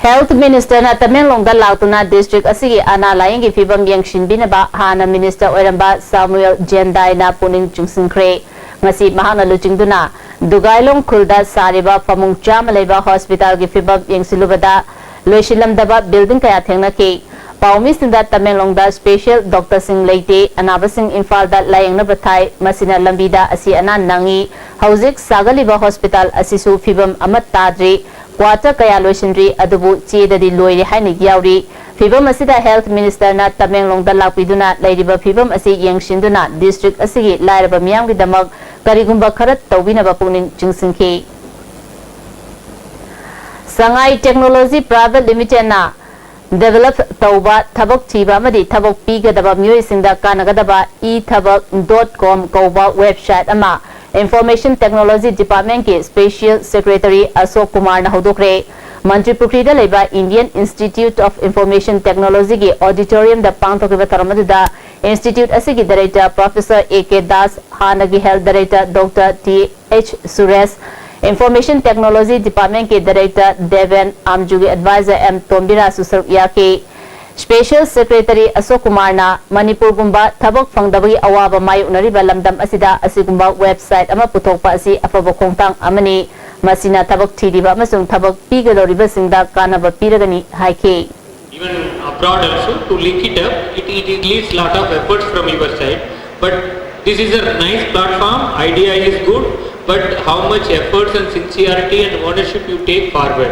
Health Minister na Tamenglongda lautuna district asigi ana layingi fibam yangshin binaba hana Minister oiramba Samuel Jendai na puning chungsinkre ngasi mahana luchingduna Dugailong khulda sariba pamung chama leba hospital gi fibam yangsilubada loishilamdaba building kaya thengna ke paumi singda Tamenglongda special doctor sing leite anaba sing Imphal da layengna bathai masina lambida asi ana nangi hauzik sagaliba hospital asisu fibam amat tadri quarter kaya loisindri adubu chedadi loire haini yauri fibam asida health minister na Tamenglongda lakpiduna leiriba fibam asi yangshinduna district asigi lairaba miyam gi damak karigumba kharat tawbinaba puning chingsinki Sangai Technology Private Limited na develop tawba thabak thiba amadi thabak pigadaba miyoi singda kanagadaba ethabak.com kawba website ama Information Technology Department ke Special Secretary Ashok Kumar na hodokre Manipuri da leba Indian Institute of Information Technology ke auditorium da pangthokiba taramadda Institute asigi Director Professor AK Das Hanagi Health Director Dr. TH Suresh Information Technology Department ke Director Devan Amjugi Advisor M Tombira Susar Yake Special Secretary Ashok Kumar na Manipur gumba thabak fangdabagi awaba mayunariba lamdam asida asigumba website ama puthokpa asi afaba khongtang amani masina thabak thidiba amasung thabak pigadoriba singda kanaba piragani haike even abroad also to link it up it needs lot of efforts from your side but this is a nice platform idea is good but how much efforts and sincerity and ownership you take forward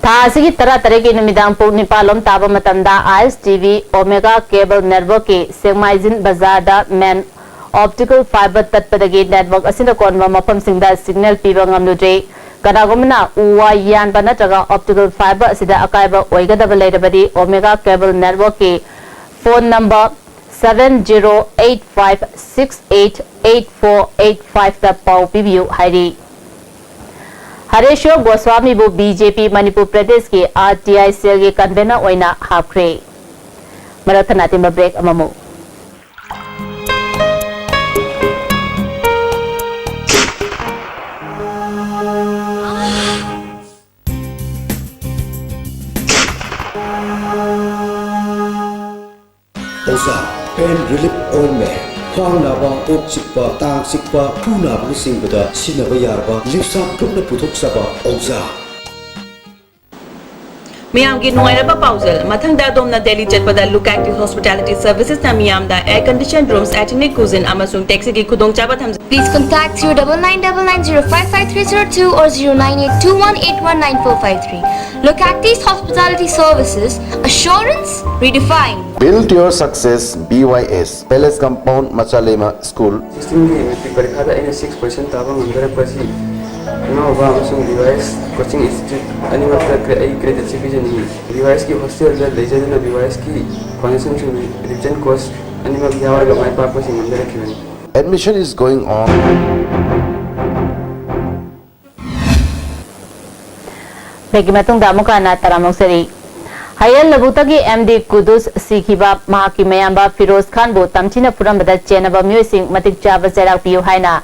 Asigi tara taregi numidang pung nipalom taba matamda ISTV Omega Cable Network ke Sengmaizin Bazar da main optical fiber tatpadagi network asina konwa mapam singda signal piba ngamnudre kanagumna uwa yan banatraga optical fiber asida akaiba oigadaba leirabadi Omega Cable Network ke phone number 7085688485 da pau pibiu hairi Haresho Goswami bu BJP Manipur Pradesh ke RTI cell ke convener oina hapkre marathana timba break amamu Osa pain relief ointment Khwang naba, ot sikpa, tang sikpa, pu naba ni singbada sinaba yarba, lipsa tukna puthok saba, Osa. Miyam ki nuairaba pausal, mathangda domna Delhi chatpada look active hospitality services na miyam da air conditioned rooms, ethnic cuisine, amasung taxi ki khudong chaba tham. Please contact 0999055302 or 098218194453. Look at these hospitality services, assurance redefined. Build your success BYS Palace Compound Machalema School 16 की metric परीक्षा था इन्हें 6% ताबा मंगरा पसी ना हुआ हमसुंग BYS coaching institute अनि मतलब credit सिपिजन नहीं BYS की हॉस्टल जब ले जाते ना BYS की फाउंडेशन से रिटर्न कोर्स अनि मतलब यहाँ वाला हमारे पास कोचिंग मंगरा क्यों Admission is going on Bagi matung damu kana taramong seri Hayal labutagi MD Kudus Sikhiba Mahaki Mayamba Firoz Khan bu tamchina purambada chenaba music matik chaba serak piu haina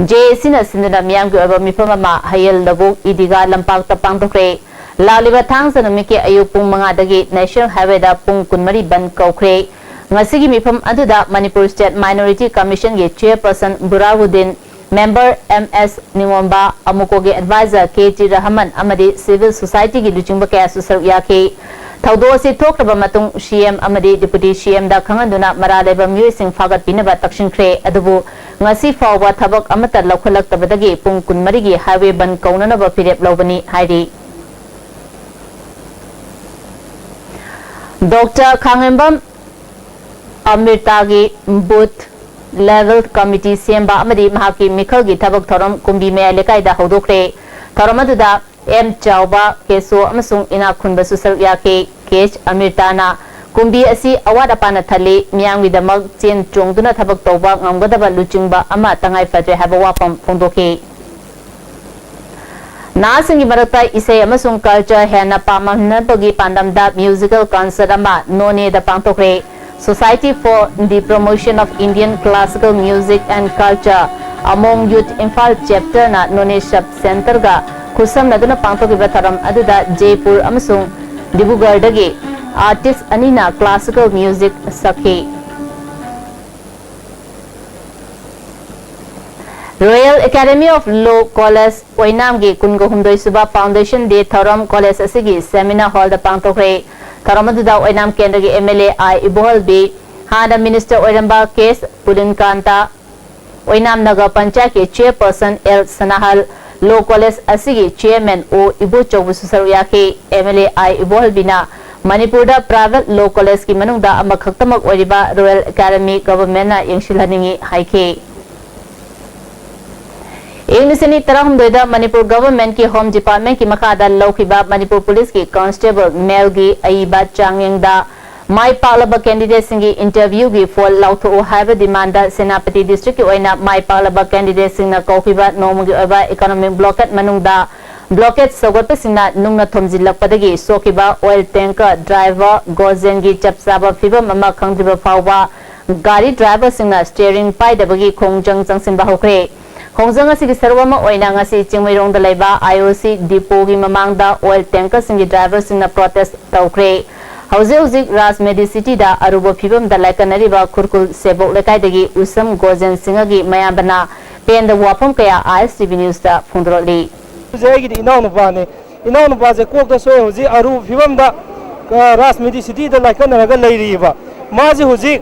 JC na sinduna miyam gi aba mifama ma hayal labuk idiga lampak tapang tokre laliba thang sanamike ayuk pung manga dagi National Highway da pung kunmari ban kaukre ngasigi mifam aduda Manipur State Minority Commission ge chairperson Burauddin member MS Ningomba amuko ge advisor KT Rahman amadi civil society gi luchingba kaya susar yake Thaudo si thokraba matung CM amadi deputy CM da khanganduna maraleba miyosing fagat pinaba takshinkre adubu ngasi fawba thabak amata laukhalak tabadagi pung kunmari gi highway ban kaunana ba pirep lobani hairi Dr. Khangembam Amirtagi booth level committee semba amadi mahaki mikhal gi thabak thoram kumbi me lekai da hodokre thoramadu M Chauba Keso amasung ina khunba susal yake Kech Amirtana kumbi asi awada pana thali miyang widamak chen chongduna thabak tawba ngamgadaba luchingba ama tangai fatre haba wapam phongdoke Nasingi Marata Isay Amasung Culture Hena Pamanabagi Pandamda Musical Concert Ama None the Pantokre Society for the Promotion of Indian Classical Music and Culture Among Youth Infal Chapter na None Shop Center ga Kusam Naduna Pantokiba Tharam Aduda Jaipur Amasung Dibugardagi Artist Anina Classical Music Sakhi Royal Academy of Law College Oinam gi Kungo Humdoi Suba Foundation Day Thoram College Asigi Seminar Hall the Pangtokre Tharamadda Oinam Kendagi MLA I Ibohal B Hada Minister Oiramba Case Pudin Kanta Oinam Naga Panchayat Chairperson L Sanahal Law College Asigi Chairman O Ibu Chobu Susaruyaki MLA I Ibohal Bina Manipur Private Law College ki manungda amakhaktamak oiriba Royal Academy Government na yengshilhaningi haike Inglisini Tarahumdoida Manipur Government ki Home Department ki Makada Laukiba Manipur Police ki Constable Melgi Aiba Changyangda Mai Palaba candidate singi interview gi for Lauto Haiba Demanda Senapati District ki Oina Mai Palaba candidate singna Kaukiba Nomugi Oba Economic Blockade Manungda Blockade Sogotpa singna Nungna Thomjilakpadagi Sokiba Oil Tanker Driver Gozengi Chapsaba Fiba Mama Khangdiba Fawba Gari Driver singna Steering Pai Dabagi Kongjang Jangsimba Hokre Kongjang asigi sarwama oina ngasi Chingmairong da laiba IOC depot gi mamangda oil tanker singi driver singna protest tawkre Hauzik Ras Medicity da aruba phibam da laikanariba khurkul sebok lekai dagi usam gozen singagi mayambana pen da wapam kaya ISTV news da phundroli Zegi di inaw no ba je kok da soy hoji aru phibam da Ras Medicity da laikanaraga leiriba maji hoji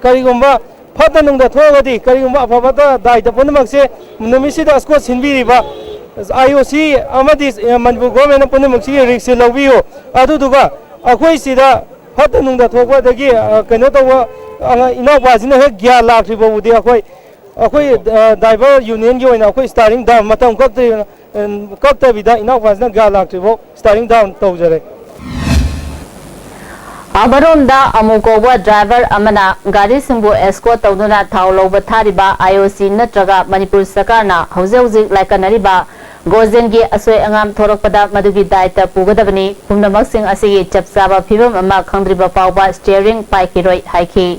karigomba Fata nung da thogadi karigumba afabata daida punamakse numisida asko sinbiriba IOC amadi Manipur government punamakse risk lawbiyo aduduga akhoi sida fata nung da thogadagi kano tawa ina bazina he gya lakriba udi akhoi driver union gi oina akhoi starting down matam kakta bida ina bazina gya lakriba starting down tawjare Abaronda Amukoba driver Amana Gari Simbu escort Tauduna Tauloba Tariba IOC Natraga Manipur Sakarna Hauzik Laikanariba Gozengi Aswe Angam Thoropada Madugi Daita Pugadabani Pumnamaksing Asigi Chapsaba Pibam Ama Khandriba Pauba Steering Paikiroi Haiki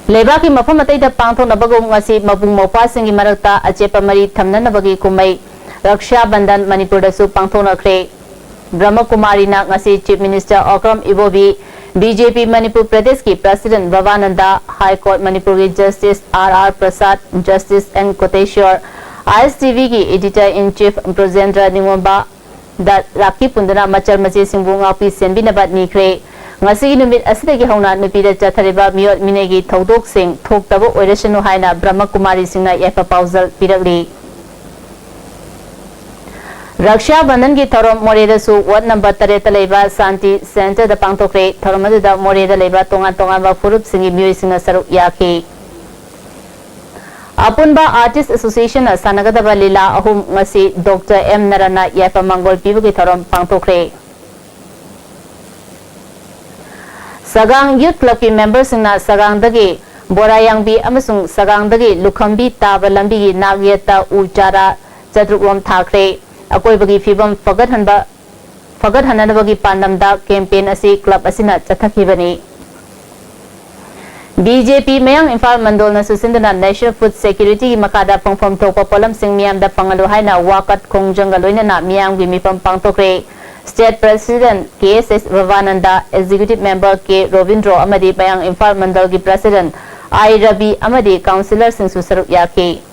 Lebaki Mapamatay da Pangthong Nabagong Ngasi Mabung Mopa Singi Marakta Achepa Mari Thamnan Nabagi Kumay Raksha Bandan Manipur Dasu Pangthong Nakre Brahma Kumari na ngasi Chief Minister Okram Ibobi BJP Manipur Pradesh ki President Bhavananda High Court Manipur ki Justice RR Prasad Justice N Koteshwar ISTV ki Editor in Chief Prasendra Ningomba da Raki Pundana Machar Machi Singbu Ngapi Senbi Nabat Nikre ngasi numit asidagi hauna nupida chathariba miyot minegi thodok sing thoktaba oirasanu haina Brahma Kumari singna yepa pausal pirakli Raksha Bandhan ki thorom Moreda su ward number 3 laiba Santi Center da pangtokre thorom da Moreda laiba tonga ba furup singi miyoi singna saruk yaki Apunba Artist Association sanagadaba lila ahum ngasi Dr. M Narana yepa mangol pibu ki thorom pangtokre Sagang Youth Club ki members singna Sagang dagi Borayangbi amasung Sagang dagi Lukhambi taba lambi ki Nagyata Uchara Chadrukrom Thakre Akoi bagi fibam fagat hanana bagi pandamda campaign asi club asina chathakibani BJP mayang Imphal Mandol na susindana National Food Security ki makada pangpam thopa polam sing miyam da pangalu haina wakat kongjanga loina miyang gi mipam pangtokre State President KSS Bhavananda Executive Member K Rovindro amadi mayang Imphal Mandol ki President I Rabi amadi Councillor sing susaruk yaki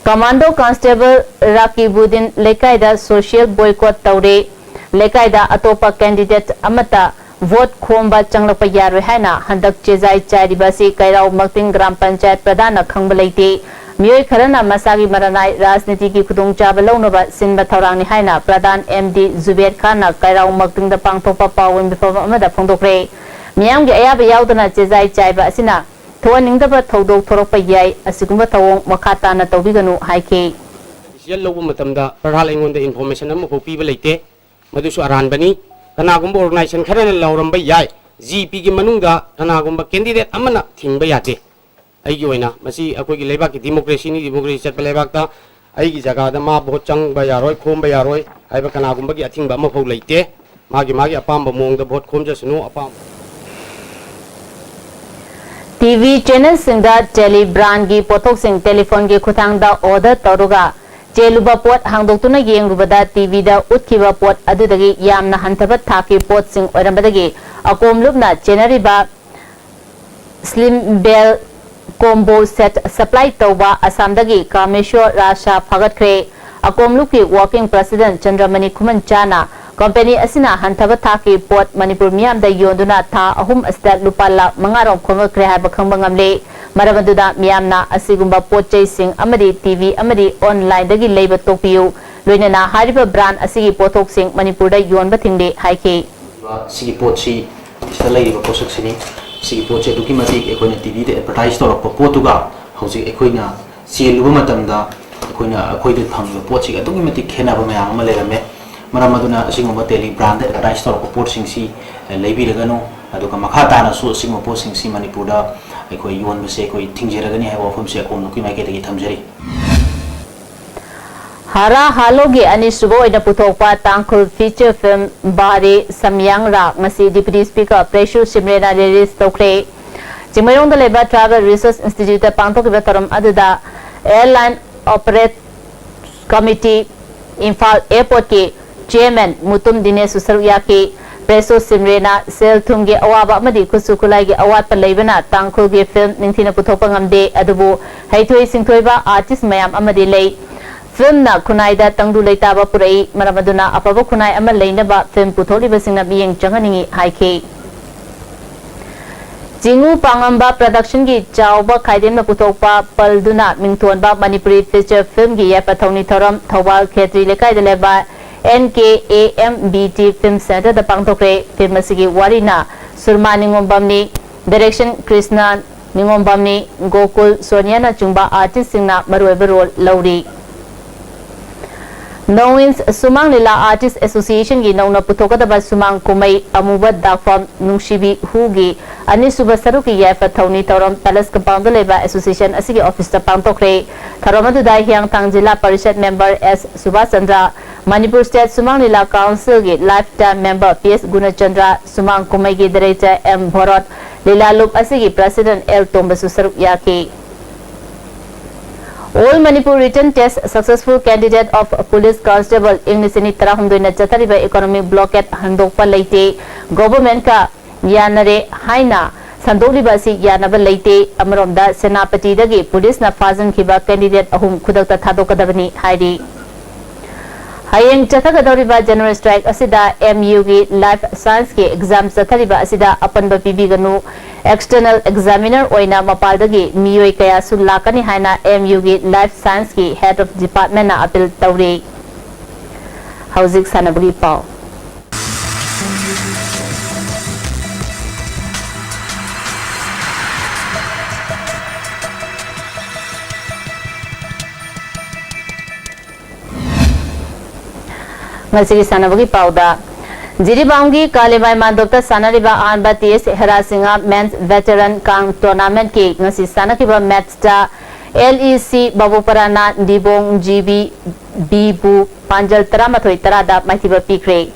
Commando Constable Rakibudin Lekaida Social Boycott Taure Lekaida Atopa Candidate Amata Vote Khomba Changlapa Yarwe Haina Handak Chezai Chairibasi Kairao Makting Gram Panchayat Pradana Khangbalaite Miyoi Kharana Masagi Maranai Rajniti ki Khudong Chaba Launaba Sinba Thaurangni Haina Pradhan MD Zubair Khanna Kairao Makting da Pangthopa Pawin Bifam Amada Phongdokre Miyam gi ayaba yaudana Chezai Chaiba asina Thoaningdaba Thodok Thorokpa Yai asigumba thawong makata na tawbiganu haike Decision lobu matamda parhal ingonda information am piba leite madusu aranbani kanagumba organization kharana lawramba yai GP gi manungda kanagumba candidate amana thingba yate ꯑꯩꯒꯤ ꯑꯣꯏꯅ ꯃꯁꯤ ꯑꯩꯈꯣꯏꯒꯤ ꯂꯩꯕꯥꯛꯀꯤ ꯗꯤꯃꯣꯀ꯭ꯔꯦꯁꯤꯅꯤ democracy ꯆꯠꯄ ꯂꯩꯕꯥꯛꯇ ꯑꯩꯒꯤ ꯖꯒꯥꯗ ꯃꯥ ꯚꯣꯠ ꯆꯪꯕ ꯌꯥꯔꯣꯏ ꯈꯣꯝꯕ ꯌꯥꯔꯣꯏ ꯍꯥꯏꯕ ꯀꯅꯥꯒꯨꯝꯕꯒꯤ ꯑꯊꯤꯡꯕ ꯑꯃꯐꯥꯎ ꯂꯩꯇꯦ ꯃꯥꯒꯤ ꯑꯄꯥꯝꯕ ꯃꯑꯣꯡꯗ ꯚꯣꯠ ꯈꯣꯝꯖꯁꯅꯨ ꯑꯄꯥꯝꯕ TV channel singda tele brand gi pothok sing telephone gi khutang da order toruga cheluba pot hangdoktuna yengrubada TV da utkhiba pot adudagi yamna hantaba thaki pot sing oirambadagi akom lubna generiba slim bell combo set supply toba asamdagi kameshwar rasha phagatkre akom luki working president chandramani khuman chana company asina hantaba thaki pot manipur miyam da yonduna tha ahum asda lupa la mangarom khongakre haba khangba ngamle marabaduda miyamna asigumba potchei sing amadi TV amadi online dagi leiba topiyu loinana hariba brand asigi pothok sing manipur da yonba thingde haike sigi potchi salai ba posok sini sigi potche duki mati ekoina TV de advertise torok potuga hauji ekoina seluba matamda ekoina akoide phangba potchi aduki mati khena ba mayam ma lerame Maramaduna singoma tele brand advertise tor report singsi lebi regano aduka makha tana su singoma po singsi manipurda ekoi yon bese ekoi thingjeragani hai ofam se akom nuki mai ke tegi thamjari hara haloge ani subo ina puthokpa tangkhul feature film bare samyang ra ngasi deputy speaker preshu simrena release tokre Chingmayong da leba travel research institute pangtok ba taram aduda airline operate committee Imphal airport ke Chairman Mutum Dinesh Susaryaki Preso Simrena Sel Thumge Awaba Madi Kusukulai ge awat pa leibana tangkhul ge film ningthina puthopa ngamde adubu haithoi singthoiba artist mayam amadi lei film na khunai da tangdu leitaba purai maramaduna apaba khunai ama leinaba film putholiba singna biyeng changaningi haike Jingu Pangamba production gi chawba khaidemna puthokpa palduna mingthonba Manipuri feature film gi yapa thoni thoram Thawal Khetri lekai de leba NKAMBT Film Center da pangthokre film asigi warina Surma Ningombamni direction Krishna Ningombamni Gokul Sonia na chungba artist singna maroiba role lauri Knowins Sumang Lila Artist Association gi nauna puthokadaba Sumang Kumai Amuba Dakfam Nungshibi Hugi Anisuba Saruki Yafa Thoni Tauram Palace Compound Leba Association asigi office ta pangthokre Tharamadu Dai Hyang Thang Jilla Parishad member S Subhash Chandra Manipur State Sumang Lila Council gi lifetime member PS Gunachandra Sumang Kumai gi director M Bharat Lila Loop asigi president L Tombasu Saruk Yaki All Manipur written test successful candidate of police constable English ni tarahumdoi na chatariba economic blockade handokpa leite government ka yanare haina sandoliba si yanaba leite amaromda senapati dagi police na fazan khiba candidate ahum khudakta thadokadabani hairi Hayeng Chathagadoriba General Strike asida MU gi Life Science ki exam chathariba asida apanba pibiganu external examiner oina mapaldagi miyoi kaya sulakani haina MU gi Life Science ki head of department na appeal tawri Hauzik Sanabri Pau Ngasigi sanabagi pauda Jiribangi Kalibai Mandopta Sanariba Anba TS Herasinga Men's Veteran Kang Tournament ki ngasi sanakiba match ta LEC Babuparana Dibong GB Bibu Panjal Taramatoi Tarada Maitiba Pikre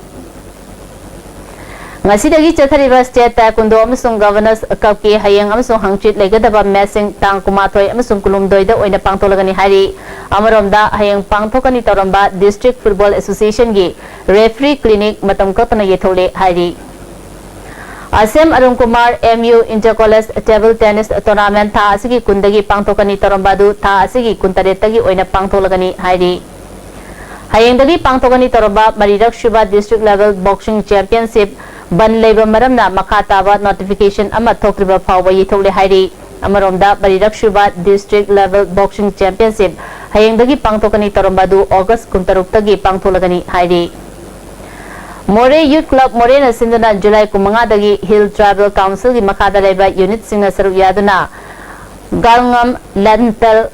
Ngasidagi chathariba state taekwondo amasung governors cup ki hayang amasung hangchit legadaba matching tang kumathoi amasung kulumdoi da oina pangtholagani hari amaromda hayang pangthokani toramba district football association gi referee clinic matam katana yethole hari Asem Arun Kumar MU Intercollege Table Tennis Tournament tha asigi kundagi pangthokani toramba du tha asigi kuntaretagi oina pangtholagani hari hayangdagi pangthokani toramba marirak shuba district level boxing championship ban leiba maramna makhataba notification ama thokriba phawba yithole hairi amaromda barirak shuba district level boxing championship hayengdagi pangthokani toramba du August 16 tagi pangtholagani hairi More Youth Club More na sindana July 9 dagi Hill Tribal Council gi makhada leiba unit singna saru yaduna Galngam Lentel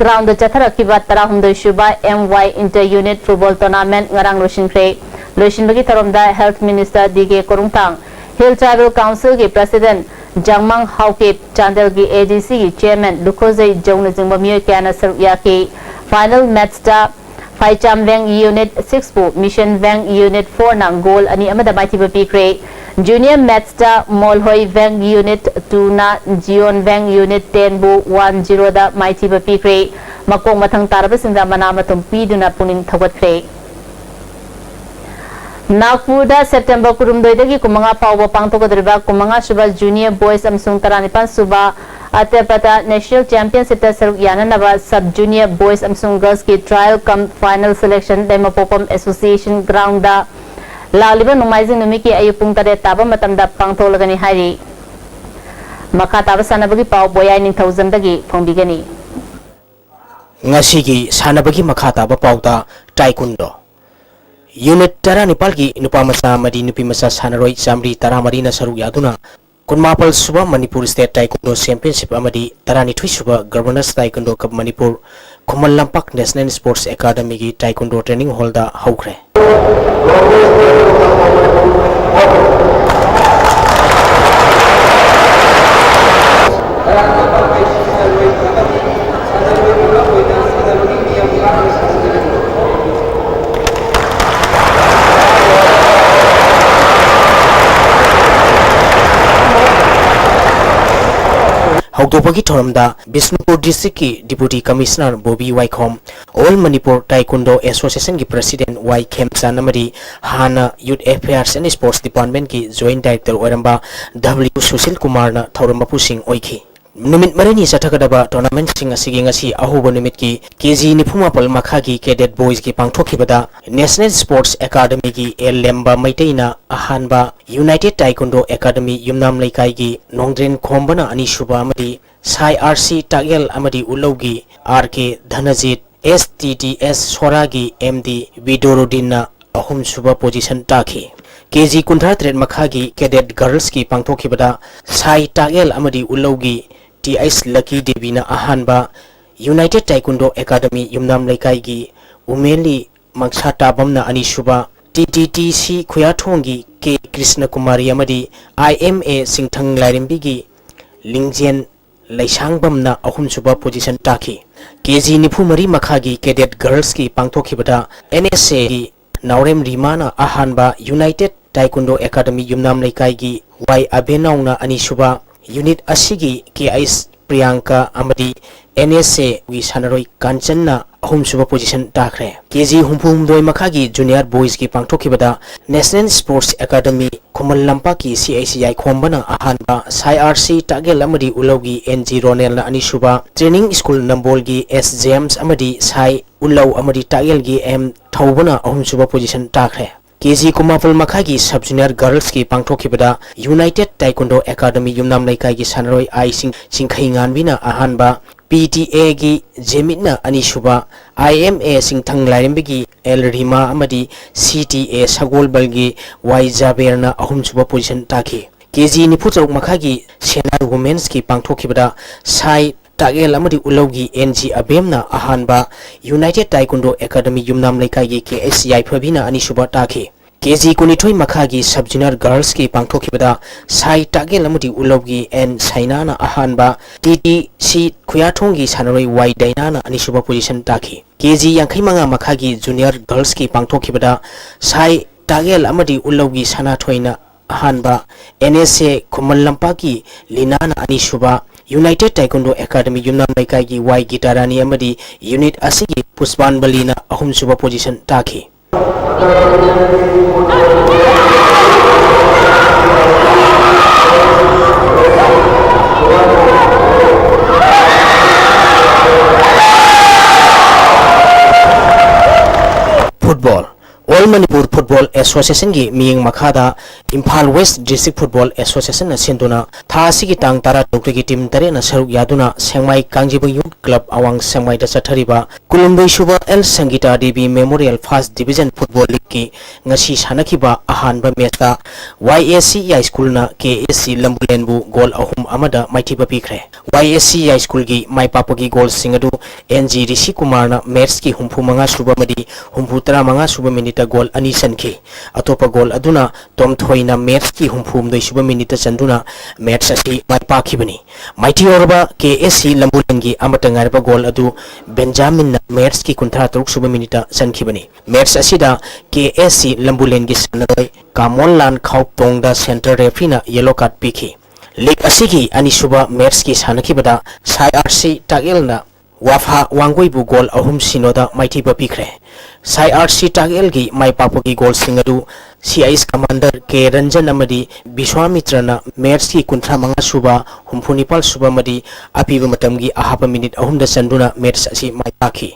ground da chatharakiba 32 shuba MY inter unit football tournament ngarang roshinkhre Loishinbagi Tharomda Health Minister DK Korungtang Hill Tribal Council ki President Jangmang Haukip Chandel ki ADC ki Chairman Lukozai Jong Jingba Myoy Kana Sarukya ki final match da Phaicham Wang Unit 6 bu Mission Wang Unit 4 na goal ani amada mai thiba pikre Junior match da Molhoi Wang Unit 2 na Jion Wang Unit 10 bu 1-0 da mai thiba pikre makong mathang taraba singda mana matum piduna puning thawatre Nagpur da September kurumdoi dagi kumanga pawa pangtokadriba kumanga suba Junior Boys amsung taranipan suba Atepata National Championship ta saruk yananaba Sub Junior Boys amsung Girls ki trial come final selection Demapopam Association ground da laliba numaizing numiki ayupung tare taba matamda pangtolagani hari maka taba sanabagi paw boyay ning 1000 dagi phongbigani ngasigi sanabagi makha taba pawta taekwondo Unit Tara Nipalki Nupa Masa Madi Nupi Masa Sanaroi Samri Tara Marina Saru Yaduna Kunmapal Suba Manipur State Taekwondo Championship Amadi Tarani Twi Suba Governors Taekwondo Cup Manipur Kumal Lampak National Sports Academy Ki Taekwondo Training Hall da Haukre Hautopagi Thoramda, Bisnupur District ki Deputy Commissioner Bobby Waikhom, All Manipur Taekwondo Association ki President Y Khemsa Namadi, Hana Youth Affairs and Sports Department ki Joint Director Oiramba W Sushil Kumar na Thoramba Pusing Oiki. Numit Marini Satakadaba Tournament Sing Asigi Ngasi Ahuba Numit ki KG Nipumapal Makhagi Cadet Boys ki Pangthokibada National Sports Academy ki El Lemba Maiteina Ahanba United Taekwondo Academy Yumnam Laikai ki Nongdren Khombana Anishuba Amadi Sai RC Tagel Amadi Ulogi RK Dhanajit STTS Swaragi MD Vidorudina Ahum Suba Position Taki KG Kuntratret Makhagi Cadet Girls ki Pangthokibada Sai Tagel Amadi Ulogi TIS Lucky Devina Ahanba United Taekwondo Academy Yumnam Laikai gi Umeli Mangsata Bamna Anishuba TTTC Kuyathongi K Krishna Kumari Amadi IMA Singthang Lairimbi gi Lingjen Laisang Bamna Ahum Suba Position Taki KG Nipumari Makhagi Cadet Girls ki Pangthokibada NSA gi Naurem Rimana Ahanba United Taekwondo Academy Yumnam Laikai gi Y Abenauna Anishuba Unit Asigi KIS Priyanka Amadi NSA wi Sanaroi Kanchanna Ahum Suba Position Takre KG Humpum Doi Makhagi Junior Boys ki Pangthokibada National Sports Academy Kumal Lampa ki CICI Khombana Ahanba Sai RC Tagel Amadi Ulogi NG Ronel na Anishuba Training School Nambol gi S James Amadi Sai Ulau Amadi Tagel gi M Thaubana Ahum Suba Position Takre KG Kumapal Makhagi Sub Junior Girls ki Pangthokibada United Taekwondo Academy Yumnam Laikai ki Sanaroi Ai Singkhai Nganbina Ahanba PTA gi Jemitna Anishuba IMA Singthang Lairimbi gi El Rima Amadi CTA Sagolbal gi Y Jaberna Ahum Suba Position Taki KG Nipuchok Makhagi Senior Women's ki Pangthokibada Sai Tagel Amadi Ulogi NG Abemna Ahanba United Taekwondo Academy Yumnam Laikai gi KSCI Phabina Anishuba Taki KG Kunithoi Makhagi Sub Junior Girls ki Pangthokibada Sai Tagel Amadi Ulogi N Sainana Ahanba TTC Kuyathongi Sanaroi Y Dainana Anishuba Position Taki KG Yankaimanga Makhagi Junior Girls ki Pangthokibada Sai Tagel Amadi Ulogi Sanathoina Ahanba NSA Kumal Lampaki Linana Anishuba United Taekwondo Academy Yumnam Laikai gi Y Gitarani Amadi Unit Asigi Puspan Balina Ahum Suba Position Taki Football All Manipur Football Association gi Miyeng Makhada Imphal West District Football Association na sinduna thasi gi tang tara tukri team tare na saruk yaduna Sengmai Kangjibu Youth Club awang Sengmai da sathariba Kulumbai Suba El Sangita Devi Memorial First Division Football League ki ngasi sanakiba ahanba match da YSC High School na KSC Lambulenbu goal ahum amada maithiba pikre YSC High School gi maipapagi goal singadu NG Rishi Kumar na match ki humpu manga suba madi humpu tara manga suba minute goal ani sanki atopa goal aduna tom thoina match ki humphum doi suba minute chanduna match asi mai pakhibani mighty orba KSC lambulengi amatangarba goal adu Benjamin na match ki kunthra truk suba minute sankhibani match asida KSC lambulengi sanaroi Kamonlan Khauptong da center referee na yellow card pikhi league asigi ani suba match ki sanakibada SIRC tagel na Wafa Wangui bu goal ahum sinoda mighty ba pikre SIRC tagel gi mai papu gi goal singadu CIS commander K Ranjan amadi Biswamitra na match ki kunthra manga suba humphunipal suba madi apiba matam gi ahapa minute ahum da sanduna match asi mai pakhi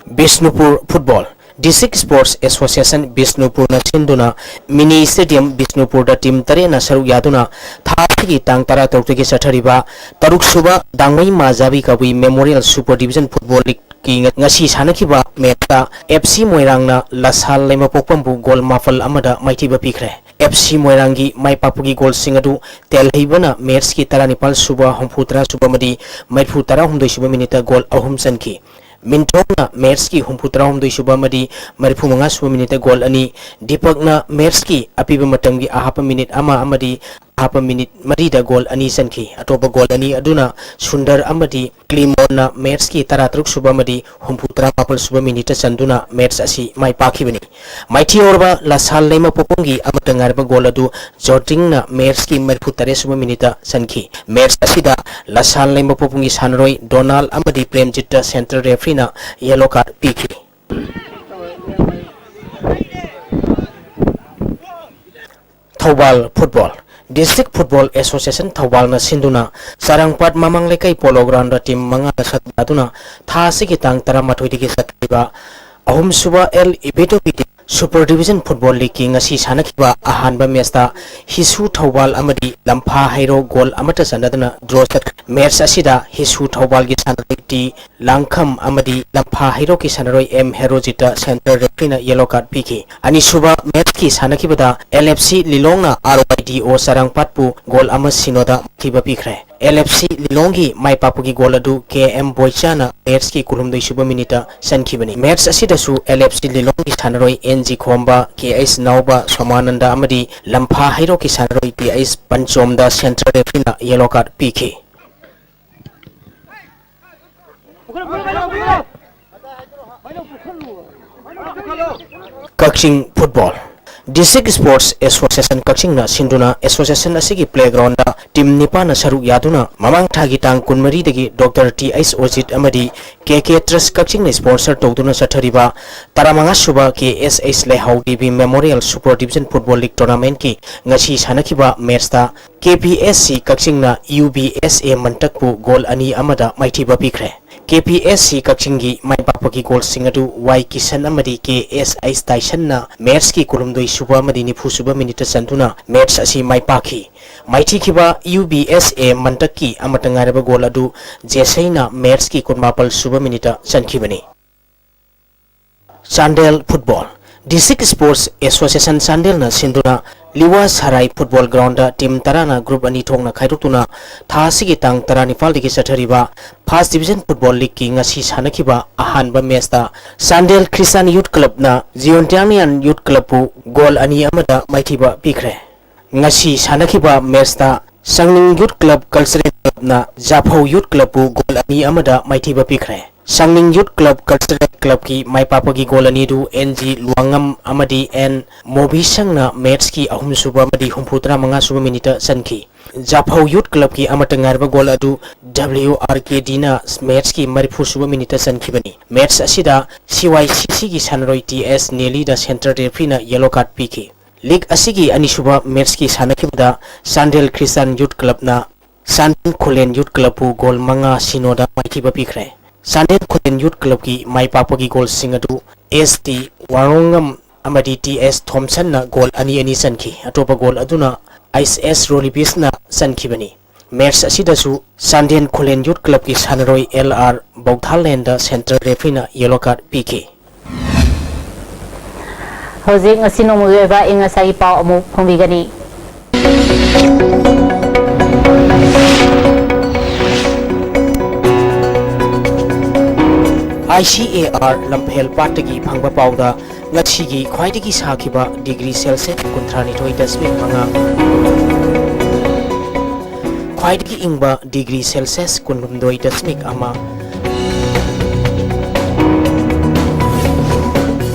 Bisnupur football District Sports Association Bisnupur na sinduna mini stadium Bisnupur da team tare na saru yaduna thaki tang tara tawtigi sathariba taruk suba dangmai majabi kawi Memorial Super Division Football League ki ngasi sanakiba meta FC Moirang na lasal lema pokpambu gol mafal amada mighty ba pikre FC Moirangi mai papugi gol singadu tel hibana match ki taranipal suba humputra suba madi maitfu tara humdoi suba minute gol ahum sanki Mintona match ki humputra humdoi suba madi marifu manga suba minute gol ani Deepak na match ki apiba matamgi ahapa minute ama amadi ahapa minute marida gol ani sanki atopa gol ani aduna Sundar amadi Klimon na match ki taratruk suba madi humputra papal suba minute sanduna match asi mai pakhibani mighty orba lasal lema popongi amatangarba gol adu Joting na match ki marifu tare suba minute sanki match asida lasal lema popongi sanroi Donald amadi Premjit center referee na yellow card pikhi Thobal football District Football Association Thobal na sinduna sarangpat mamang lekai polo ground team manga sat aduna tha sigi tang tara mathoi digi satba ahum suba L Ibeto Piti Super Division Football League ki ngasi sanakiba ahanba match ta Hisu Thobal amadi Lampha Hairo goal amata sanadana draw sat match asida Hisu Thobal gi sanadti Langkham amadi Lampha Hairo ki sanaroi M Herojita center referee na yellow card pikhi ani suba match ki sanakibada LFC Lilong na RYDO sarangpatpu goal ama sinoda thiba pikre LFC Lilongi mai papugi goal adu KM Boichana match ki kulumdoi suba minute sankibani match asida su LFC Lilongi sanaroi NG Khomba KS Nauba Somananda amadi Lampha Hairo ki sanaroi PIS Panchomda center referee na yellow card pikhi Kaching football District Sports Association Kaching na sinduna association asigi playground da team nipa na saru yaduna mamang thagi tang kunmari dagi Dr. T.S. Ojit amadi KK Trust Kaching na sponsor tawduna sathariba taramanga suba KSH Lehau DB Memorial Super Division Football League Tournament ki ngasi sanakiba match ta KPSC Kaching na UBSA Mantakpu goal ani amada mighty ba pikre KPSC Kachingi mai papaki goal singadu Y Kisan amadi KSH Tyson na match ki kulumdoi suba amadi nifu suba minute sanduna match asi mai pakhi mighty kiba UBSA Mantaki amatangaraba goal adu Jesai na match ki kunmapal suba minute sankhibani Chandel football District Sports Association Chandel na sinduna Liwa Sarai Football Ground da team tarana group ani thongna khairutuna tha sigi tang tarani fal digi sathariba First Division Football League ki ngasi sanakiba ahanba match ta Chandel Christian Youth Club na Ziontianian Youth Club pu goal ani amada maithiba pikre ngasi sanakiba match ta Sangning Youth Club Cultural Club na Japhau Youth Club pu goal ani amada maithiba pikre Sangning Youth Club Cultural Club ki mai papagi goal ani du NG Luangam amadi N Mobi sangna match ki ahum suba amadi humputra manga suba minute sanki Japhau Youth Club ki amatangarba goal adu WRK Dina match ki marifu suba minute sanki bani match asida CYCC ki sanroi TS Nelly da center referee na yellow card pikhi League asigi ani suba match ki sanakibda Sandel Christian Youth Club na Santin Kholen Youth Club pu goal manga sinoda maithiba pikre Sandel Kholen Youth Club ki mai papagi goal singadu ST Warongam amadi TS Thompson na goal ani sanki atopa goal aduna ISS Rolibis na sanki bani match asida su Sandel Kholen Youth Club ki sanroi LR Bogthaland da center referee na yellow card PK Hojik ngasi nomueba ingasagi pau amu phongbigani ICAR Lampel Patagi Pangba Pauda Ngachigi Khwaidagi Sakiba degree Celsius Kuntranithoi Dasmik Manga Khwaidagi Ingba degree Celsius Kunhumdoi Dasmik Ama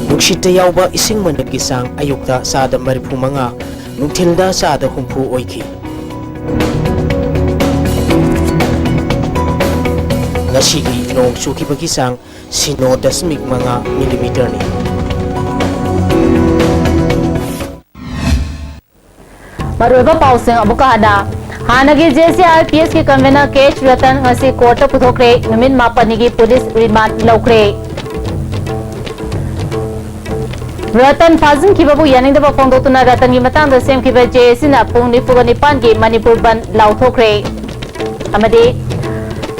Nungshita Yauba Ising Managi Sang Ayukta Sada Maripu Manga Nungtilda Sada Humpu Oiki Ngashigi Nong Chukibagi Sang Sino Dasmik Manga Millimeter ni Maruba pausing abukada Hanagi JCRPS ki convener Kesh Ratan ngasi court puthokre numin mapanigi police remand laukre Ratan Fazin kibabu yaning da pongdo tuna Ratan ki matang da sem kiba JC na pung ni pugani pan ki Manipur ban lauthokre amadi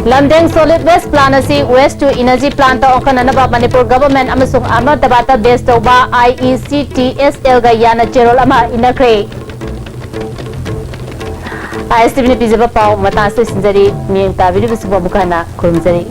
Lamdeng Solid Waste Plan asi Waste to Energy Plant ta onkan anaba Manipur government amasung Ahmedabad based toba IECTSL ga yana cherol ama inakre ISTV ne pijaba pau mata se sinjari miyeng ta video bisba bukana kurumjari